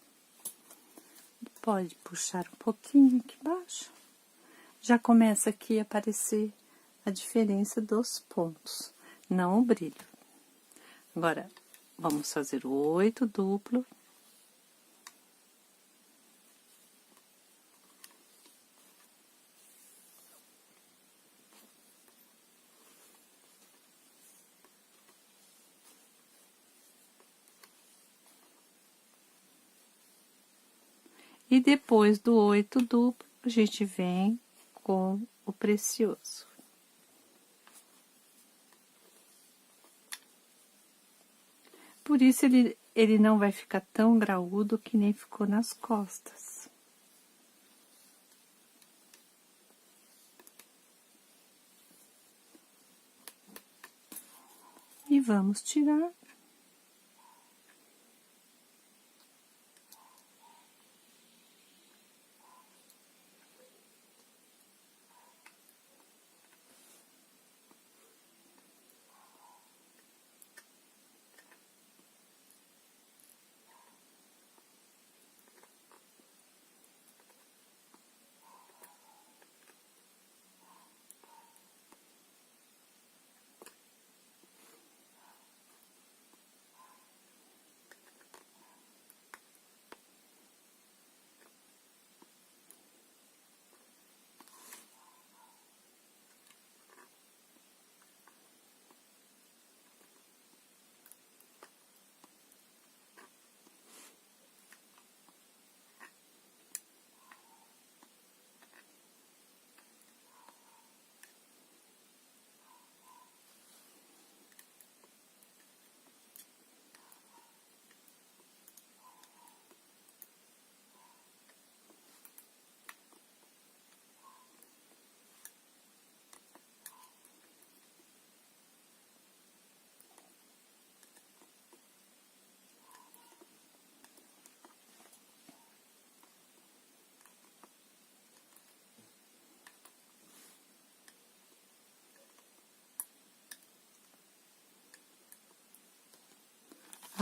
Pode puxar um pouquinho aqui embaixo. Já começa aqui a aparecer a diferença dos pontos, não o brilho. Agora, vamos fazer o 8 duplo. E depois do 8 duplo, a gente vem com o precioso. Por isso, ele não vai ficar tão graúdo que nem ficou nas costas. E vamos tirar.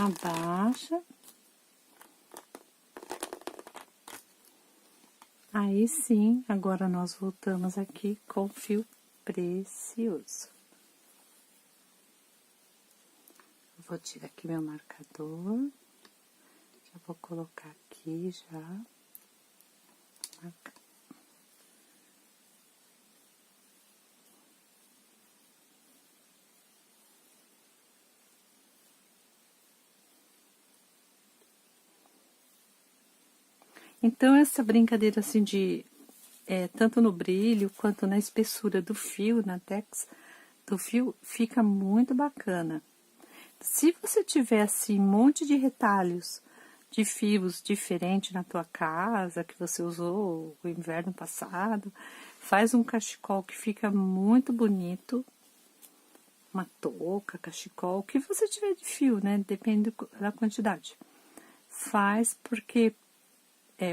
abaixa. Aí sim, agora nós voltamos aqui com fio precioso. Vou tirar aqui meu marcador. Já vou colocar aqui já. Marca. Então, essa brincadeira assim de, tanto no brilho quanto na espessura do fio, na tex do fio, fica muito bacana. Se você tiver assim um monte de retalhos de fios diferentes na tua casa, que você usou o inverno passado, faz um cachecol que fica muito bonito. Uma touca, cachecol, o que você tiver de fio, né? Depende da quantidade. Faz porque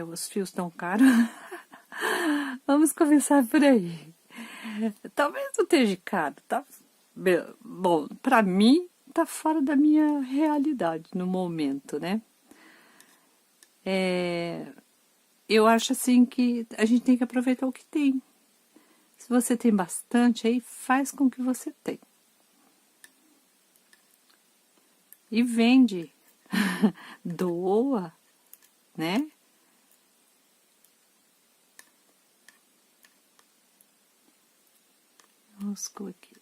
os fios estão caros. Vamos começar por aí. Talvez não esteja caro, tá? Bom, pra mim, tá fora da minha realidade no momento, né? Eu acho assim que a gente tem que aproveitar o que tem. Se você tem bastante, aí faz com o que você tem. E vende, doa, né? Roscou aqui.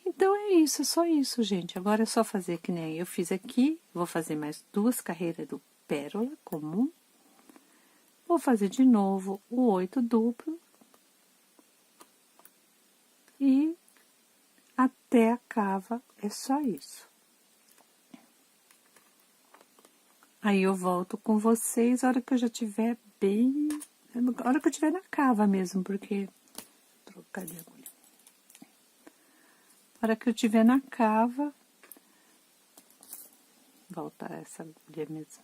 Então é isso, é só isso, gente. Agora é só fazer que nem eu fiz aqui. Vou fazer mais 2 carreiras do pérola comum. Vou fazer de novo o 8 duplo. E até a cava, é só isso. Aí eu volto com vocês a hora que eu já tiver bem... A hora que eu tiver na cava mesmo, porque... Trocar de agulha. A hora que eu tiver na cava... Voltar essa agulha mesmo.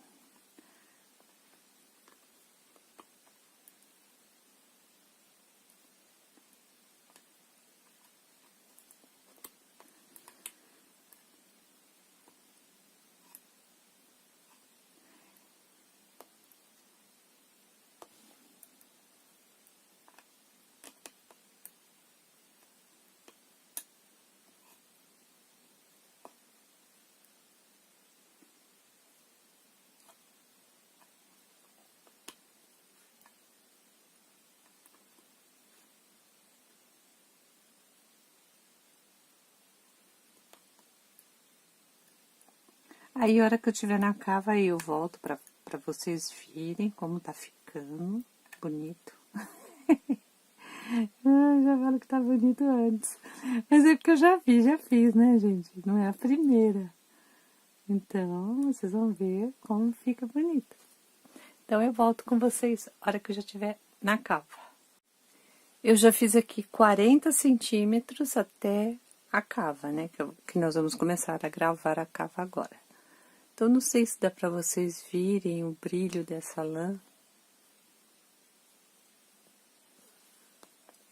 Aí, a hora que eu tiver na cava, aí eu volto pra vocês virem como tá ficando bonito. Já falo que tá bonito antes. Mas é porque eu já fiz, né, gente? Não é a primeira. Então, vocês vão ver como fica bonito. Então, eu volto com vocês a hora que eu já tiver na cava. Eu já fiz aqui 40 centímetros até a cava, né? Que nós vamos começar a gravar a cava agora. Então, não sei se dá pra vocês virem o brilho dessa lã.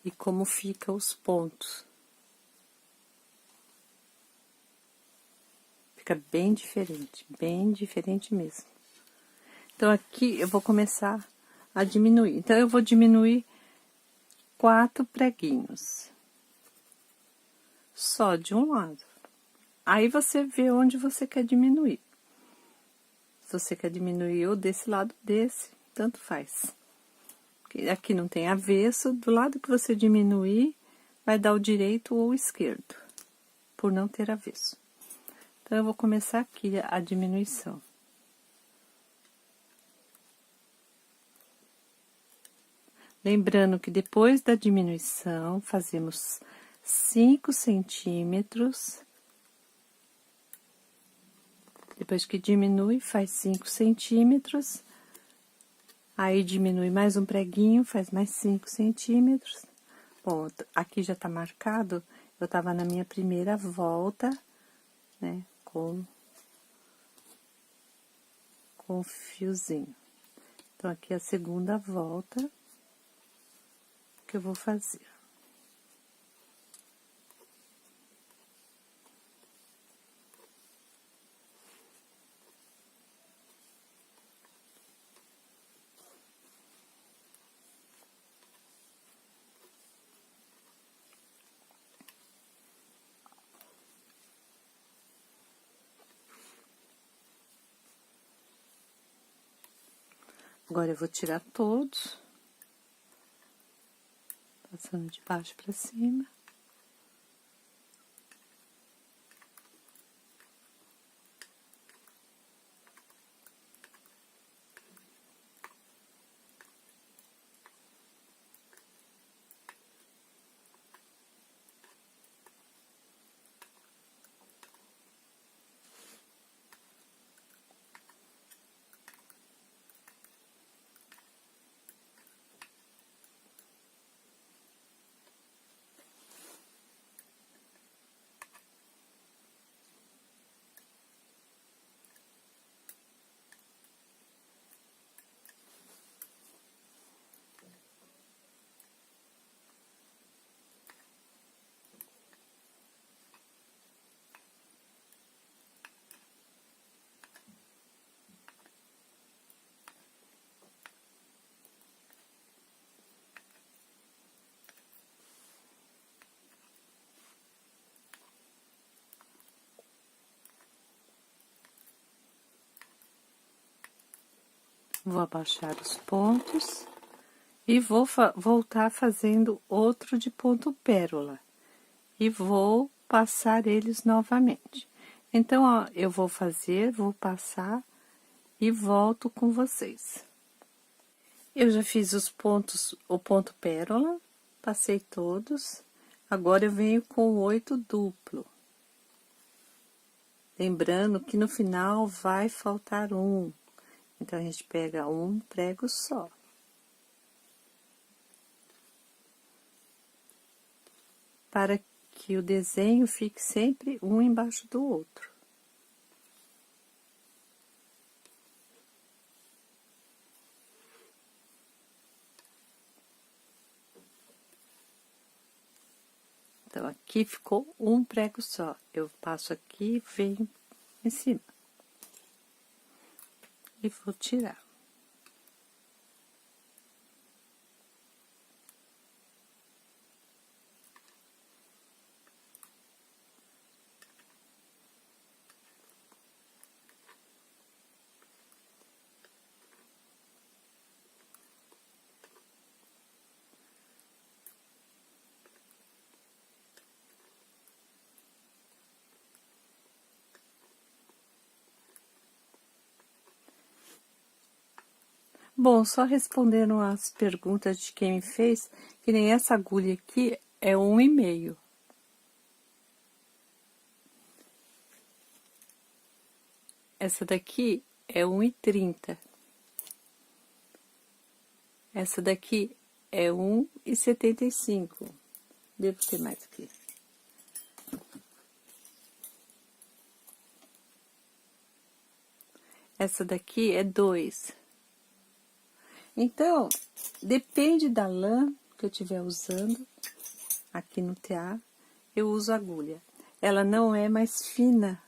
E como fica os pontos. Fica bem diferente mesmo. Então, aqui eu vou começar a diminuir. Então, eu vou diminuir 4 preguinhos. Só de um lado. Aí, você vê onde você quer diminuir. Se você quer diminuir ou desse lado desse, tanto faz. Porque aqui não tem avesso, do lado que você diminuir, vai dar o direito ou o esquerdo, por não ter avesso. Então, eu vou começar aqui a diminuição. Lembrando que depois da diminuição, fazemos 5 centímetros. Depois que diminui, faz 5 centímetros. Aí, diminui mais um preguinho, faz mais 5 centímetros. Bom, aqui já tá marcado, eu tava na minha primeira volta, né, com o fiozinho. Então, aqui é a segunda volta que eu vou fazer. Agora eu vou tirar todos, passando de baixo para cima. Vou abaixar os pontos e vou voltar fazendo outro de ponto pérola. E vou passar eles novamente. Então, ó, eu vou passar e volto com vocês. Eu já fiz os pontos, o ponto pérola, passei todos. Agora eu venho com o 8 duplo. Lembrando que no final vai faltar um. Então, a gente pega um prego só. Para que o desenho fique sempre um embaixo do outro. Então, aqui ficou um prego só. Eu passo aqui e venho em cima. E vou tirar. Bom, só respondendo as perguntas de quem me fez, que nem essa agulha aqui é 1,5. Essa daqui é 1,30. Essa daqui é 1,75. Devo ter mais aqui. Essa daqui é 2. Então, depende da lã que eu estiver usando, aqui no tear, eu uso agulha. Ela não é mais fina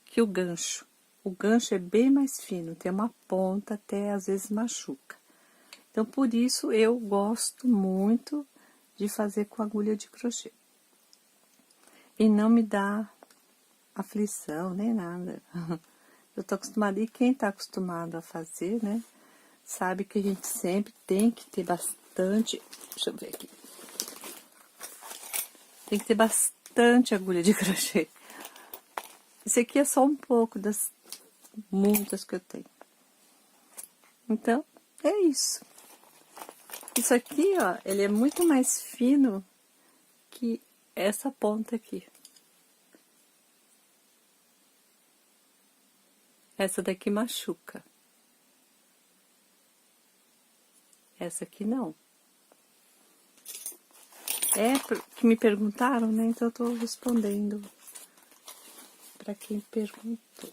que o gancho. O gancho é bem mais fino, tem uma ponta, até às vezes machuca. Então, por isso, eu gosto muito de fazer com agulha de crochê. E não me dá aflição, nem nada. Eu tô acostumada, e quem tá acostumado a fazer, né? Sabe que a gente sempre tem que ter bastante... Deixa eu ver aqui. Tem que ter bastante agulha de crochê. Esse aqui é só um pouco das muitas que eu tenho. Então, é isso. Isso aqui, ó, ele é muito mais fino que essa ponta aqui. Essa daqui machuca. Essa aqui não. É que me perguntaram, né? Então eu tô respondendo para quem perguntou.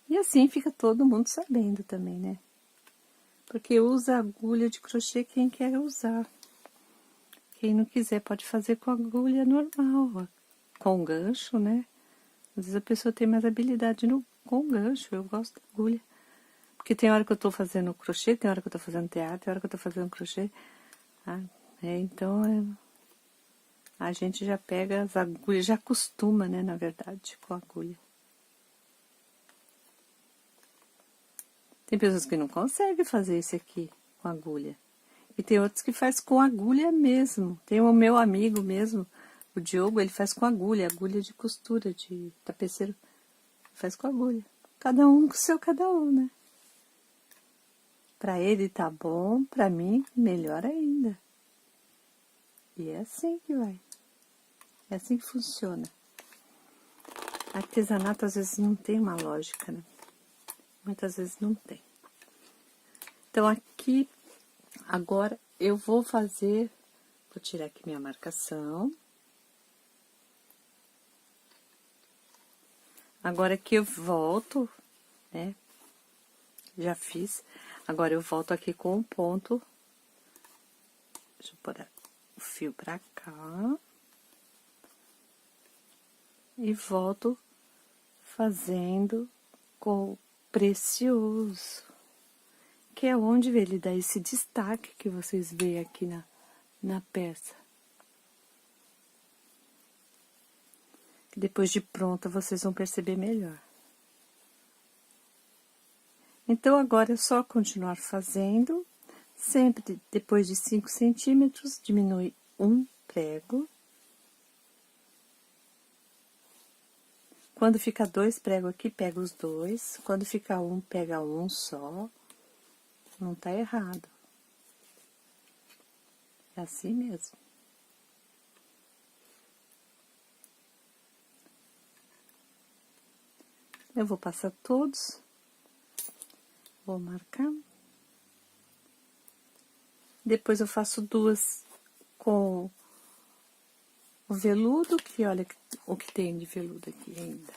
E assim fica todo mundo sabendo também, né? Porque usa agulha de crochê quem quer usar. Quem não quiser pode fazer com agulha normal, ó, com gancho, né? Às vezes a pessoa tem mais habilidade com gancho, eu gosto da agulha. Porque tem hora que eu tô fazendo crochê, tem hora que eu tô fazendo tear, tem hora que eu tô fazendo crochê. Ah, então, A gente já pega as agulhas, já acostuma, né, na verdade, com a agulha. Tem pessoas que não conseguem fazer isso aqui com agulha. E tem outros que faz com agulha mesmo. Tem o meu amigo mesmo, o Diogo, ele faz com agulha de costura, de tapeceiro. Faz com agulha. Cada um com o seu cada um, né? Pra ele tá bom, pra mim, melhor ainda. E é assim que vai. É assim que funciona. Artesanato às vezes não tem uma lógica, né? Muitas vezes não tem. Então aqui, agora eu vou fazer, vou tirar aqui minha marcação. Agora que eu volto, né? Já fiz. Agora eu volto aqui com o ponto. Deixa eu pôr o fio pra cá. E volto fazendo com o precioso. Que é onde ele dá esse destaque que vocês veem aqui na peça. Que depois de pronta vocês vão perceber melhor. Então, agora é só continuar fazendo. Sempre depois de 5 centímetros, diminui um prego. Quando fica 2 pregos aqui, pega os 2. Quando fica um, pega um só. Não tá errado. É assim mesmo. Eu vou passar todos. Vou marcar. Depois eu faço 2 com o veludo, que olha o que tem de veludo aqui ainda.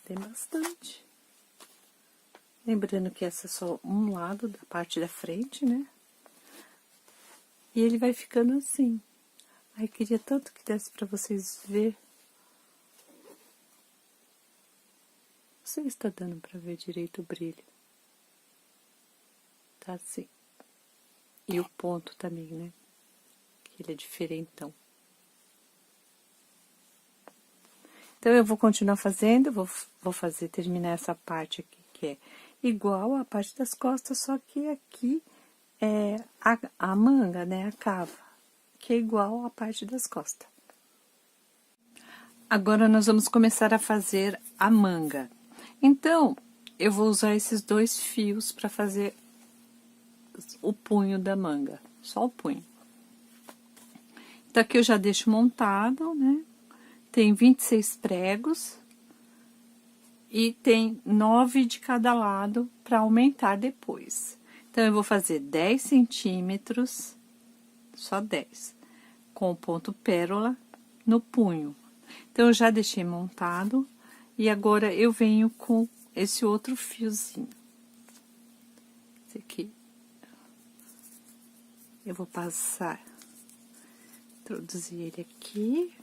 Tem bastante. Lembrando que essa é só um lado da parte da frente, né? E ele vai ficando assim. Ai, queria tanto que desse pra vocês ver. Não sei se tá dando pra ver direito o brilho. Tá assim. E o ponto também, né? Que ele é diferentão. Então, eu vou continuar fazendo, vou fazer, terminar essa parte aqui, que é igual a parte das costas, só que aqui é a manga, né, a cava, que é igual a parte das costas. Agora, nós vamos começar a fazer a manga. Então, eu vou usar esses 2 fios para fazer o punho da manga, só o punho. Então, aqui eu já deixo montado, né? Tem 26 pregos e tem 9 de cada lado para aumentar depois. Então, eu vou fazer 10 centímetros, só 10, com o ponto pérola no punho. Então, eu já deixei montado e agora eu venho com esse outro fiozinho. Esse aqui. Eu vou passar, introduzir ele aqui.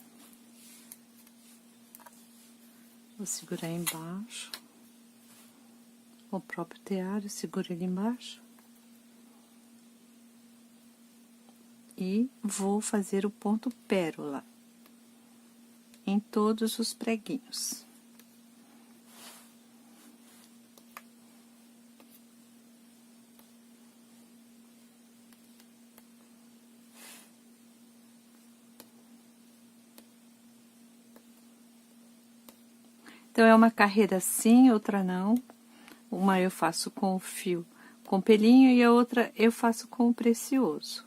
Vou segurar embaixo. O próprio tear, eu seguro ele embaixo. E vou fazer o ponto pérola em todos os preguinhos. Então, é uma carreira sim, outra não. Uma eu faço com o fio com pelinho e a outra eu faço com o precioso.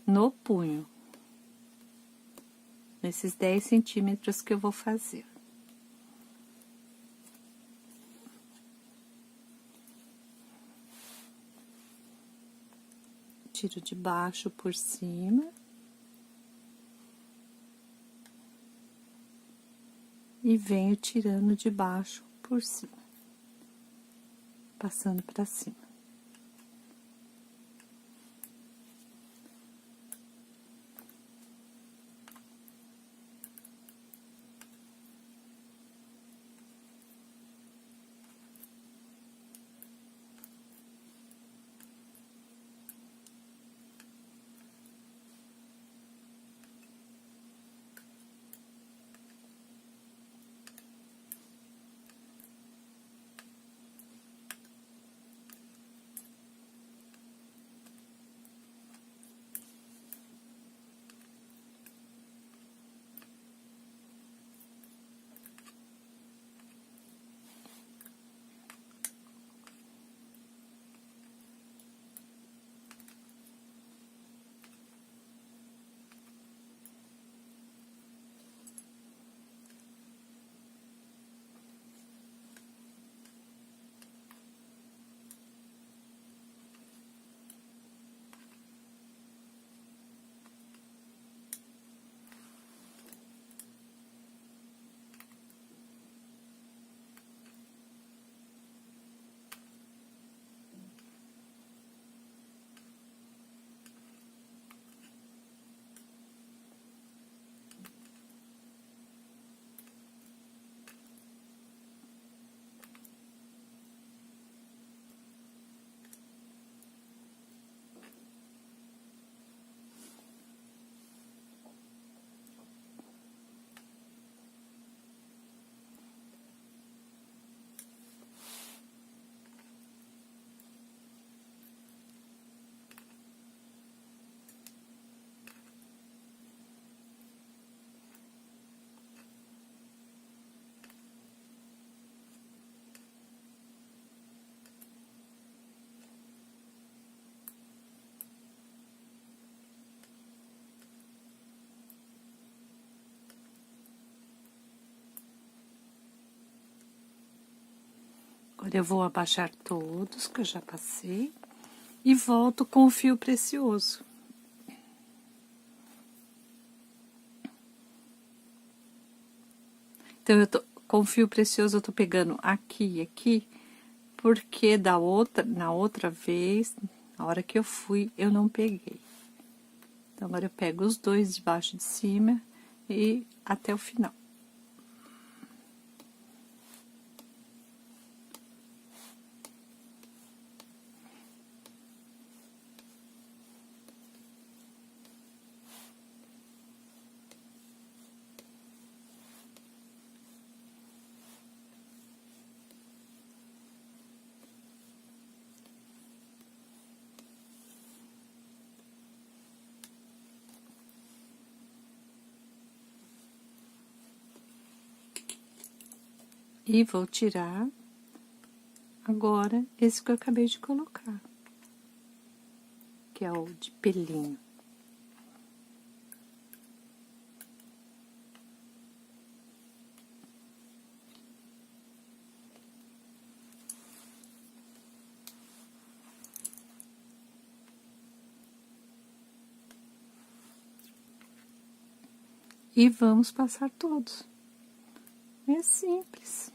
No punho. Nesses 10 centímetros que eu vou fazer. Tiro de baixo por cima. E venho tirando de baixo por cima. Passando pra cima. Agora eu vou abaixar todos que eu já passei e volto com o fio precioso. Então, com o fio precioso, eu tô pegando aqui e aqui, porque na outra vez, na hora que eu fui, eu não peguei. Então, agora eu pego os dois de baixo e de cima e até o final. E vou tirar agora esse que eu acabei de colocar, que é o de pelinho. E vamos passar todos. É simples.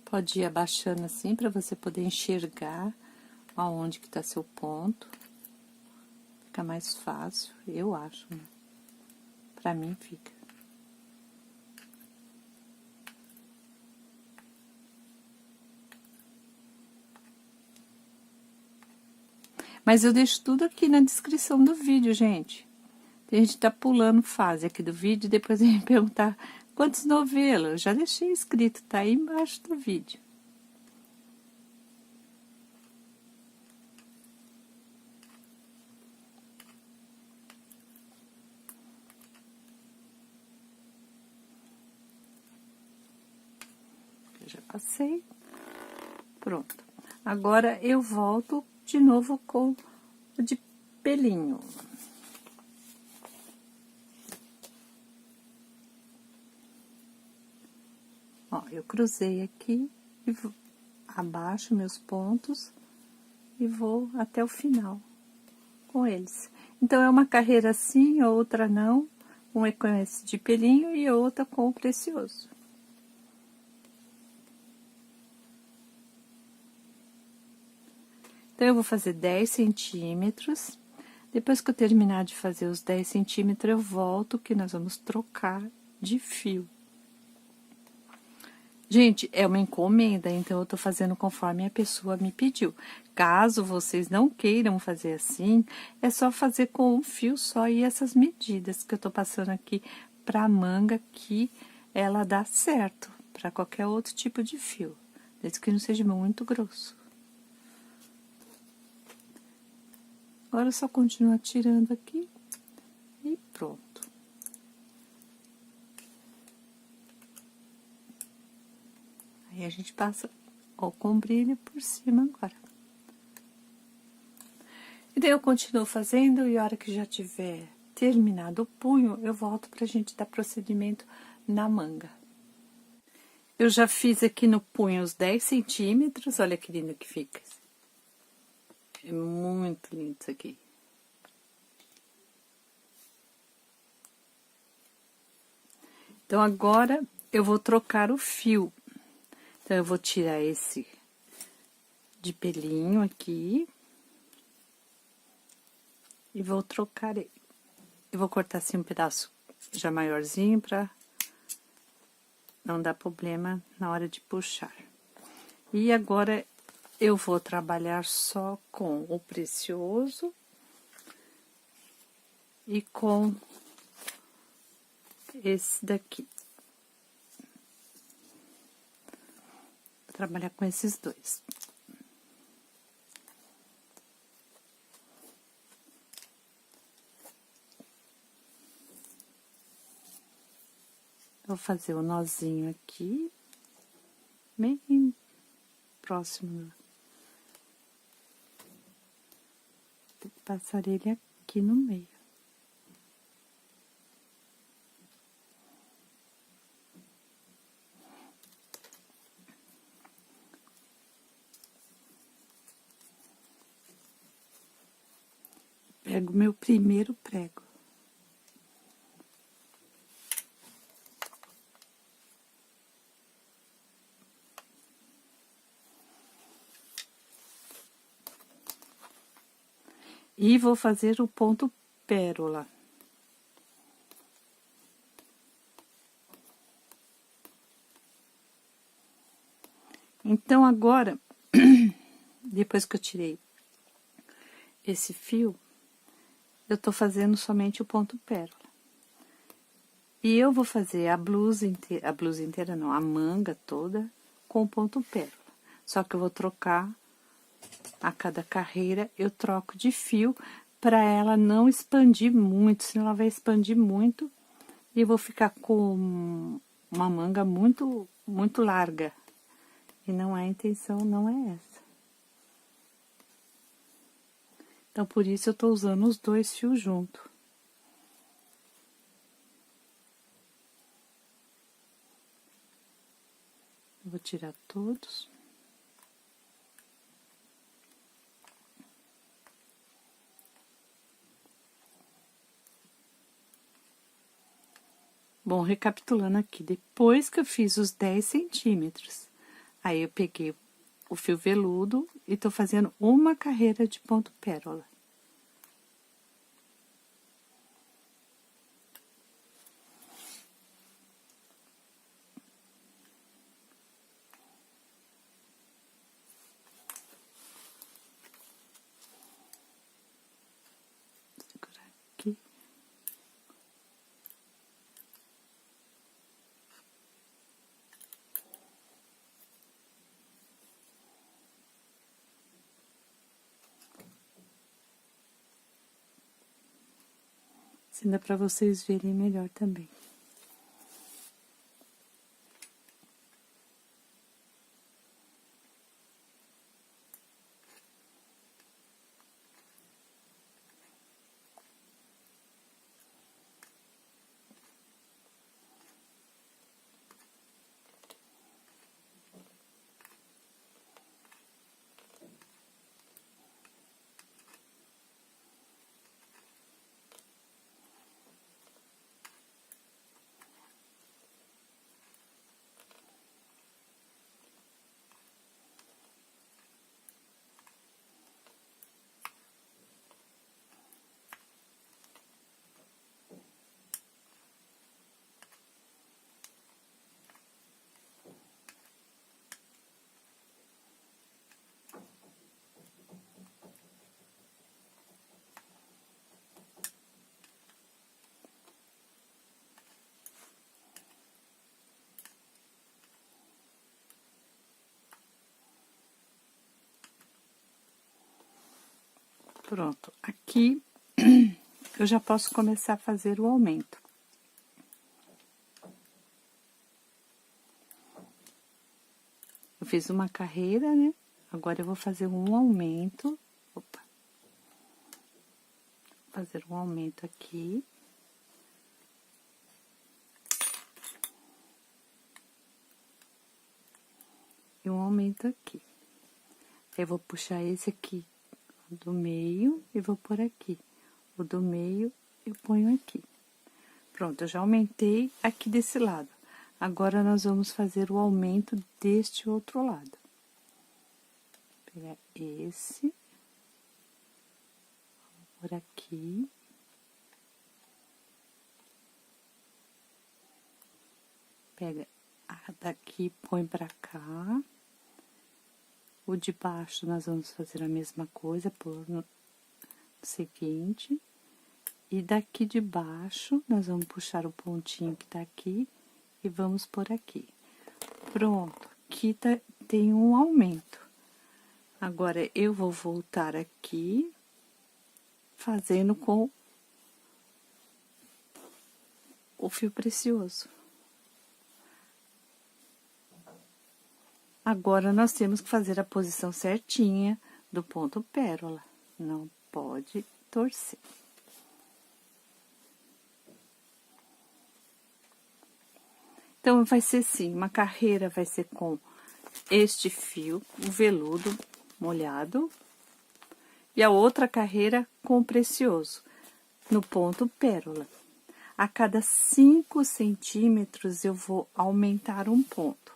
Pode ir abaixando assim para você poder enxergar aonde que tá seu ponto. Fica mais fácil, eu acho, né? Pra mim fica. Mas eu deixo tudo aqui na descrição do vídeo, gente. Tem gente que tá pulando fase aqui do vídeo e depois vem perguntar quantos novelos. Eu já deixei escrito, tá aí embaixo do vídeo. Eu já passei. Pronto. Agora eu volto de novo com o de pelinho. Ó, eu cruzei aqui e abaixo meus pontos e vou até o final com eles. Então, é uma carreira assim, outra não. Uma é com esse de pelinho e outra com o precioso. Então, eu vou fazer 10 centímetros. Depois que eu terminar de fazer os 10 centímetros, eu volto que nós vamos trocar de fio. Gente, é uma encomenda, então eu tô fazendo conforme a pessoa me pediu. Caso vocês não queiram fazer assim, é só fazer com um fio só e essas medidas que eu tô passando aqui pra manga, que ela dá certo pra qualquer outro tipo de fio, desde que não seja muito grosso. Agora é só continuar tirando aqui e pronto. Aí a gente passa ó, com brilho por cima agora. E daí eu continuo fazendo e a hora que já tiver terminado o punho, eu volto pra gente dar procedimento na manga. Eu já fiz aqui no punho os 10 centímetros, olha que lindo que fica. É muito lindo isso aqui. Então, agora eu vou trocar o fio. Então, eu vou tirar esse de pelinho aqui. E vou trocar ele. Eu vou cortar assim um pedaço já maiorzinho pra não dar problema na hora de puxar. E agora eu vou trabalhar só com o precioso e com esse daqui. Vou trabalhar com esses dois. Vou fazer o nozinho aqui, bem próximo. Tem que passar ele aqui no meio. Pego meu primeiro prego. E vou fazer o ponto pérola. Então, agora, depois que eu tirei esse fio, eu tô fazendo somente o ponto pérola. E eu vou fazer a blusa inteira não, a manga toda com o ponto pérola. Só que eu vou trocar, a cada carreira, eu troco de fio para ela não expandir muito, senão ela vai expandir muito e eu vou ficar com uma manga muito larga. E não é a intenção, não é essa. Então, por isso eu tô usando os dois fios juntos. Eu vou tirar todos. Bom, recapitulando aqui, depois que eu fiz os 10 centímetros, aí eu peguei o fio veludo e tô fazendo uma carreira de ponto pérola. Segurar aqui. Assim dá pra vocês verem melhor também. Pronto, aqui eu já posso começar a fazer o aumento. Eu fiz uma carreira, né? Agora eu vou fazer um aumento. Opa! Fazer um aumento aqui. E um aumento aqui. Eu vou puxar esse aqui do meio e vou pôr aqui. O do meio eu ponho aqui. Pronto, eu já aumentei aqui desse lado. Agora, nós vamos fazer o aumento deste outro lado. Vou pegar esse. Vou pôr aqui. Pega a daqui, põe pra cá. O de baixo, nós vamos fazer a mesma coisa, pôr no seguinte. E daqui de baixo, nós vamos puxar o pontinho que tá aqui e vamos por aqui. Pronto, aqui tem um aumento. Agora, eu vou voltar aqui, fazendo com o fio precioso. Agora, nós temos que fazer a posição certinha do ponto pérola. Não pode torcer. Então, vai ser assim, uma carreira vai ser com este fio, o veludo molhado, e a outra carreira com o precioso, no ponto pérola. A cada 5 centímetros, eu vou aumentar um ponto.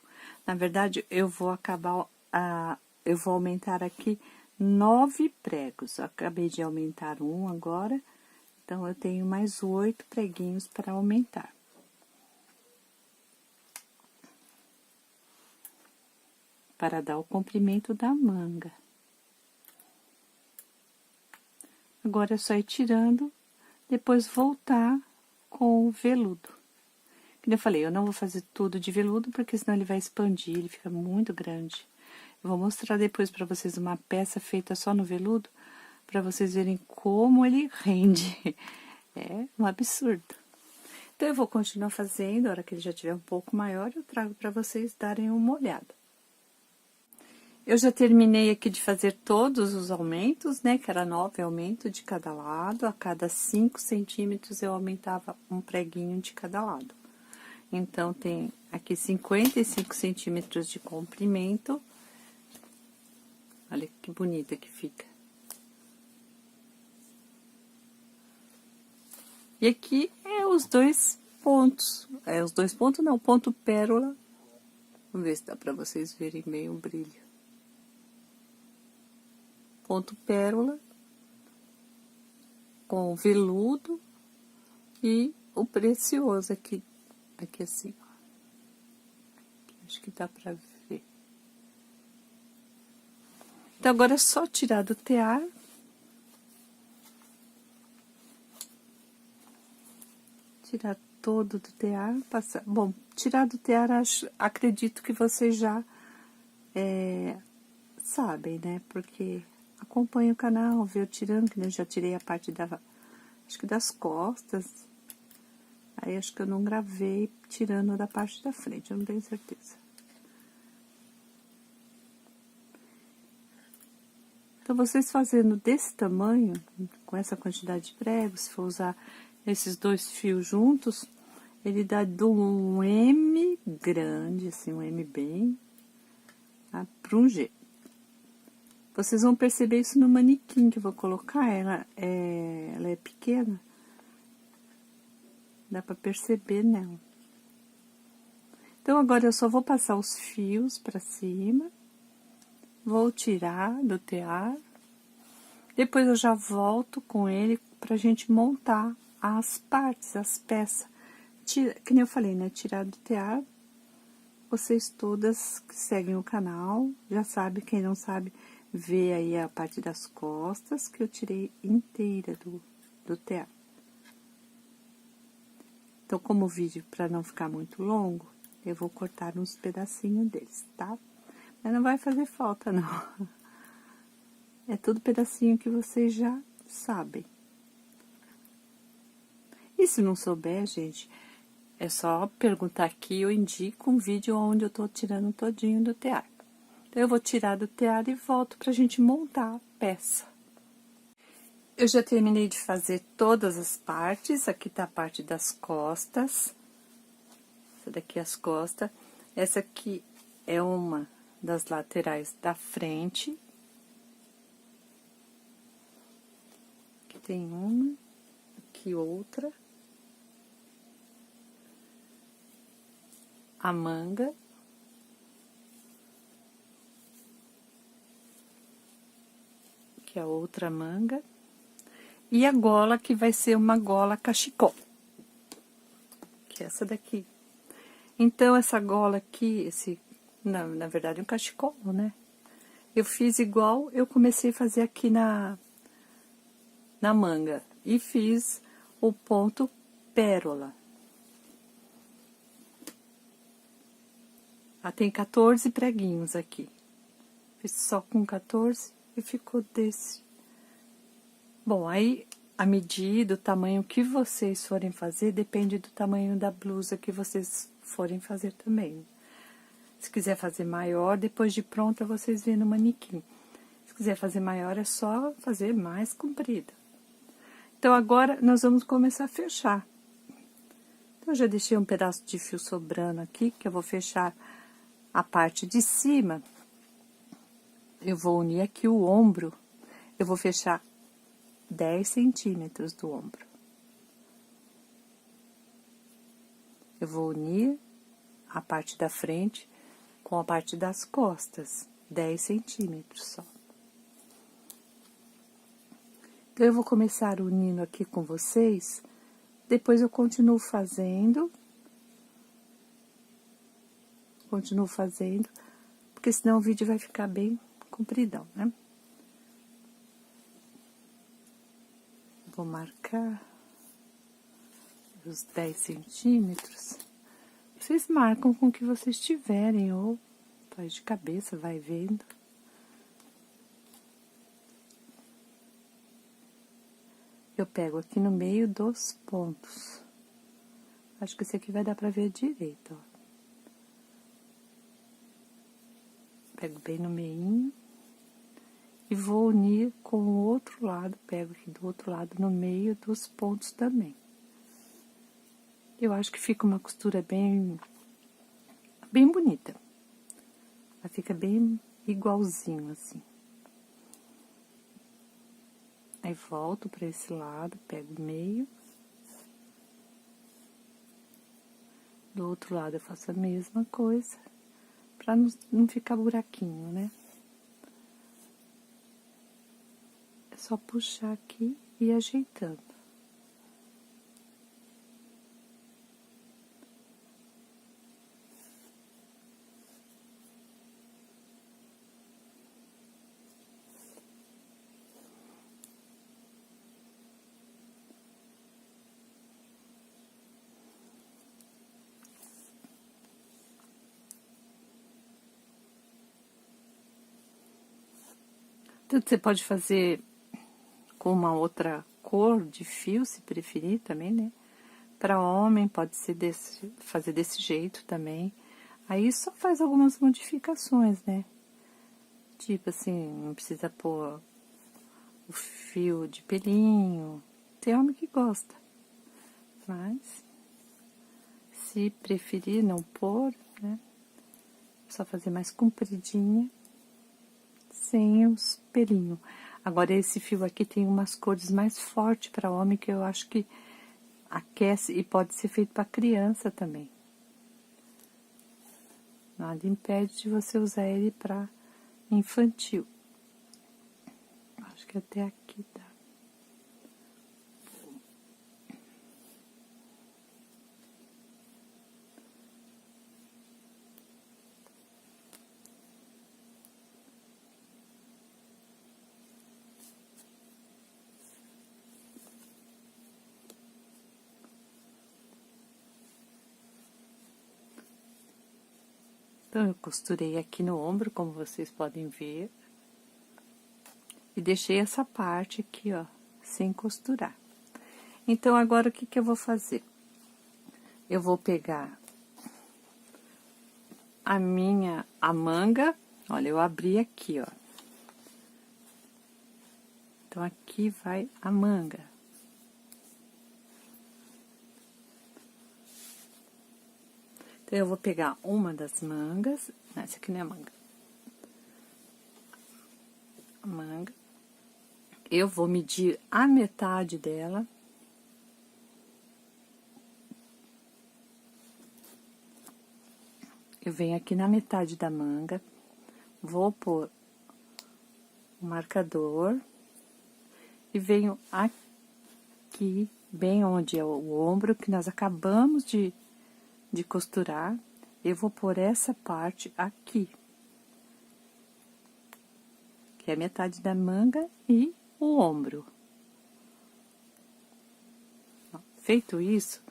Na verdade, eu vou aumentar aqui 9 pregos. Eu acabei de aumentar um agora, então, eu tenho mais 8 preguinhos para aumentar. Para dar o comprimento da manga. Agora, é só ir tirando, depois voltar com o veludo. Como eu falei, eu não vou fazer tudo de veludo, porque senão ele vai expandir, ele fica muito grande. Eu vou mostrar depois para vocês uma peça feita só no veludo, para vocês verem como ele rende. É um absurdo. Então, eu vou continuar fazendo, a hora que ele já tiver um pouco maior, eu trago para vocês darem uma olhada. Eu já terminei aqui de fazer todos os aumentos, né, que era 9 aumentos de cada lado, a cada 5 centímetros eu aumentava um preguinho de cada lado. Então, tem aqui 55 centímetros de comprimento. Olha que bonita que fica. E aqui é os 2 pontos, os 2 pontos não, ponto pérola. Vamos ver se dá pra vocês verem bem o brilho. Ponto pérola, com veludo e o precioso aqui assim, ó. Acho que dá pra ver. Então, agora é só tirar do tear. Tirar todo do tear, passar... Bom, tirar do tear, acredito que vocês já sabem, né? Porque acompanha o canal, vê eu tirando, que eu já tirei a parte acho que das costas. Aí, acho que eu não gravei tirando da parte da frente, eu não tenho certeza. Então, vocês fazendo desse tamanho, com essa quantidade de pregos, se for usar esses 2 fios juntos, ele dá um M grande, assim, um M bem, tá? Para um G. Vocês vão perceber isso no manequim que eu vou colocar, ela é pequena. Dá pra perceber nela. Então, agora eu só vou passar os fios pra cima. Vou tirar do tear. Depois eu já volto com ele pra gente montar as partes, as peças. Que nem eu falei, né? Tirar do tear. Vocês todas que seguem o canal já sabem, quem não sabe, vê aí a parte das costas que eu tirei inteira do tear. Então, como o vídeo, para não ficar muito longo, eu vou cortar uns pedacinhos deles, tá? Mas não vai fazer falta, não. É tudo pedacinho que vocês já sabem. E se não souber, gente, é só perguntar aqui, eu indico um vídeo onde eu tô tirando todinho do tear. Então, eu vou tirar do tear e volto pra gente montar a peça. Eu já terminei de fazer todas as partes, aqui tá a parte das costas, essa daqui é as costas, essa aqui é uma das laterais da frente, aqui tem uma, aqui outra, a manga, aqui a outra manga, e a gola, que vai ser uma gola cachecol, que é essa daqui. Então, essa gola aqui, na verdade, é um cachecol, né? Eu fiz igual eu comecei a fazer aqui na manga. E fiz o ponto pérola. Tem 14 preguinhos aqui. Fiz só com 14 e ficou desse. Bom, aí a medida, o tamanho que vocês forem fazer, depende do tamanho da blusa que vocês forem fazer também. Se quiser fazer maior, depois de pronta, vocês vêem no manequim. Se quiser fazer maior, é só fazer mais comprida. Então, agora, nós vamos começar a fechar. Então, eu já deixei um pedaço de fio sobrando aqui, que eu vou fechar a parte de cima. Eu vou unir aqui o ombro. Eu vou fechar 10 centímetros do ombro. Eu vou unir a parte da frente com a parte das costas, 10 centímetros só. Então, eu vou começar unindo aqui com vocês, depois eu continuo fazendo, porque senão o vídeo vai ficar bem compridão, né? Vou marcar os 10 centímetros. Vocês marcam com o que vocês tiverem, ou faz de cabeça, vai vendo. Eu pego aqui no meio dos pontos. Acho que esse aqui vai dar pra ver direito, ó. Pego bem no meinho. E vou unir com o outro lado, pego aqui do outro lado no meio dos pontos também. Eu acho que fica uma costura bem bonita. Ela fica bem igualzinho, assim. Aí, volto pra esse lado, pego o meio. Do outro lado, eu faço a mesma coisa, pra não ficar buraquinho, né? É só puxar aqui e ir ajeitando. Então, você pode fazer com uma outra cor de fio, se preferir também, né? Para homem, pode ser fazer desse jeito também. Aí, só faz algumas modificações, né? Tipo assim, não precisa pôr o fio de pelinho. Tem homem que gosta. Mas, se preferir não pôr, né? Só fazer mais compridinha, sem os pelinhos. Agora, esse fio aqui tem umas cores mais fortes para homem, que eu acho que aquece e pode ser feito para criança também. Nada impede de você usar ele para infantil. Acho que até aqui dá. Então, eu costurei aqui no ombro, como vocês podem ver. E deixei essa parte aqui, ó, sem costurar. Então, agora, o que que eu vou fazer? Eu vou pegar a manga, olha, eu abri aqui, ó. Então, aqui vai a manga. Então, eu vou pegar uma das mangas, não, essa aqui não é manga. A manga. Eu vou medir a metade dela. Eu venho aqui na metade da manga, vou pôr o marcador e venho aqui, bem onde é o ombro, que nós acabamos de costurar, eu vou pôr essa parte aqui, que é a metade da manga e o ombro. Ó. Feito isso,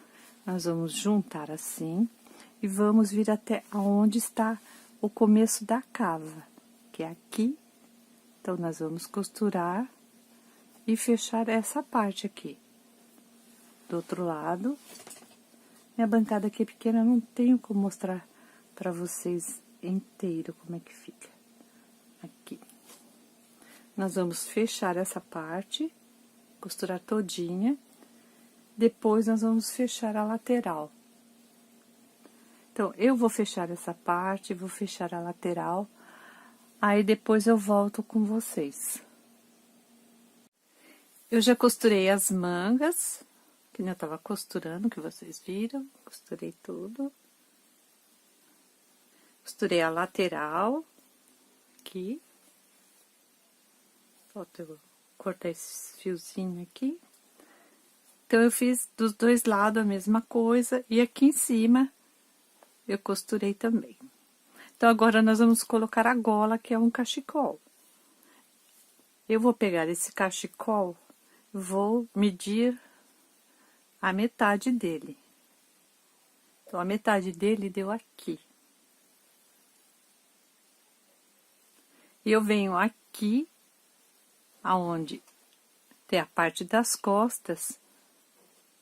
nós vamos juntar assim e vamos vir até onde está o começo da cava, que é aqui. Então, nós vamos costurar e fechar essa parte aqui. Do outro lado, minha bancada aqui é pequena, não tenho como mostrar para vocês inteiro como é que fica. Aqui. Nós vamos fechar essa parte, costurar todinha. Depois, nós vamos fechar a lateral. Então, eu vou fechar essa parte, vou fechar a lateral. Aí, depois eu volto com vocês. Eu já costurei as mangas, que eu tava costurando, que vocês viram. Costurei tudo. Costurei a lateral, aqui. Falta eu cortar esse fiozinho aqui. Então, eu fiz dos dois lados a mesma coisa. E aqui em cima, eu costurei também. Então, agora, nós vamos colocar a gola, que é um cachecol. Eu vou pegar esse cachecol, vou medir a metade dele. Então, a metade dele deu aqui. E eu venho aqui, aonde tem a parte das costas,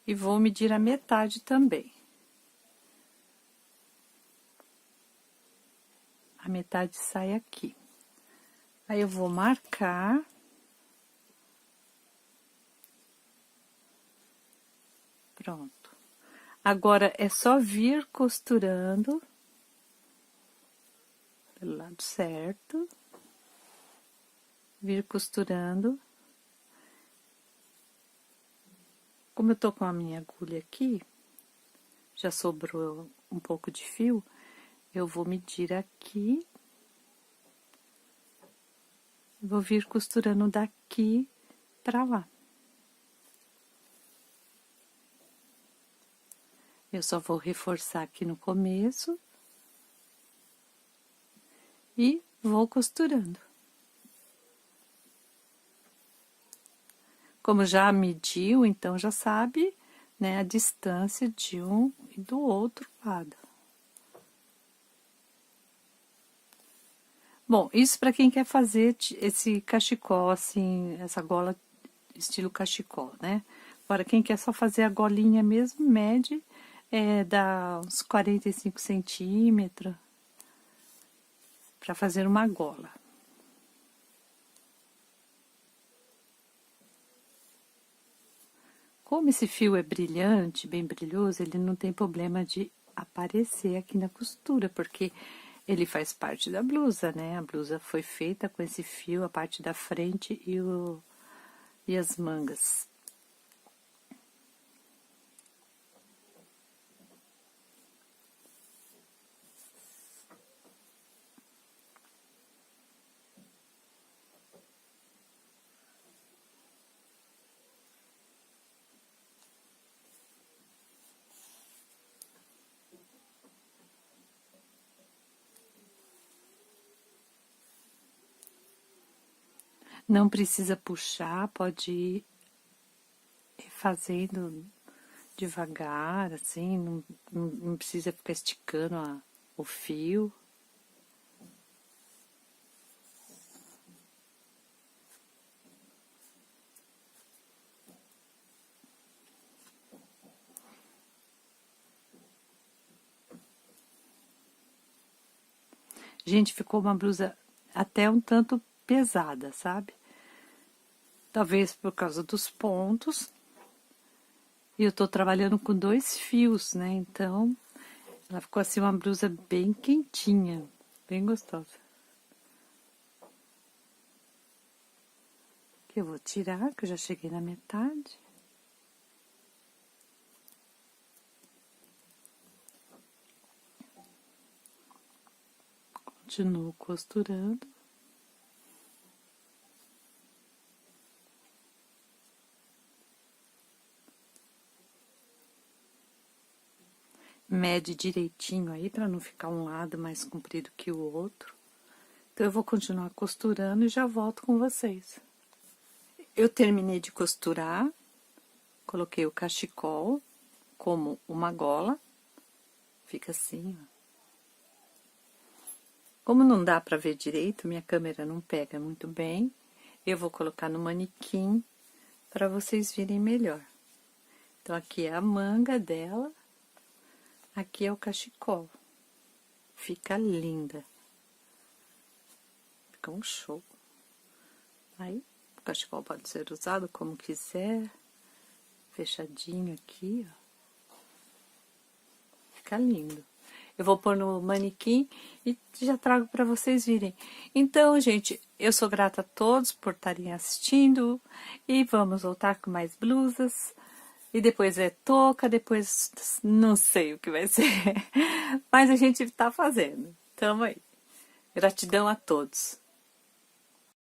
e vou medir a metade também. A metade sai aqui. Aí, eu vou marcar. Pronto. Agora, é só vir costurando pelo lado certo. Vir costurando. Como eu tô com a minha agulha aqui, já sobrou um pouco de fio, eu vou medir aqui. Vou vir costurando daqui pra lá. Eu só vou reforçar aqui no começo. E vou costurando. Como já mediu, então já sabe, né, a distância de um e do outro lado. Bom, isso para quem quer fazer esse cachecol, assim, essa gola estilo cachecol, né? Agora, quem quer só fazer a golinha mesmo, mede, dá uns 45 centímetros para fazer uma gola. Como esse fio é brilhante, bem brilhoso, ele não tem problema de aparecer aqui na costura, porque ele faz parte da blusa, né? A blusa foi feita com esse fio, a parte da frente e as mangas. Não precisa puxar, pode ir fazendo devagar, assim, não precisa ficar esticando o fio. Gente, ficou uma blusa até um tanto pesada, sabe? Talvez por causa dos pontos. E eu tô trabalhando com 2 fios, né? Então, ela ficou assim uma blusa bem quentinha, bem gostosa. Que eu vou tirar, que eu já cheguei na metade. Continuo costurando. Mede direitinho aí, para não ficar um lado mais comprido que o outro. Então, eu vou continuar costurando e já volto com vocês. Eu terminei de costurar, coloquei o cachecol como uma gola. Fica assim, ó. Como não dá para ver direito, minha câmera não pega muito bem, eu vou colocar no manequim para vocês virem melhor. Então, aqui é a manga dela, aqui é o cachecol. Fica linda. Fica um show. Aí, o cachecol pode ser usado como quiser, fechadinho aqui, ó. Fica lindo. Eu vou pôr no manequim e já trago para vocês virem. Então, gente, eu sou grata a todos por estarem assistindo. E vamos voltar com mais blusas. E depois é touca, depois não sei o que vai ser. Mas a gente tá fazendo. Tamo aí. Gratidão a todos.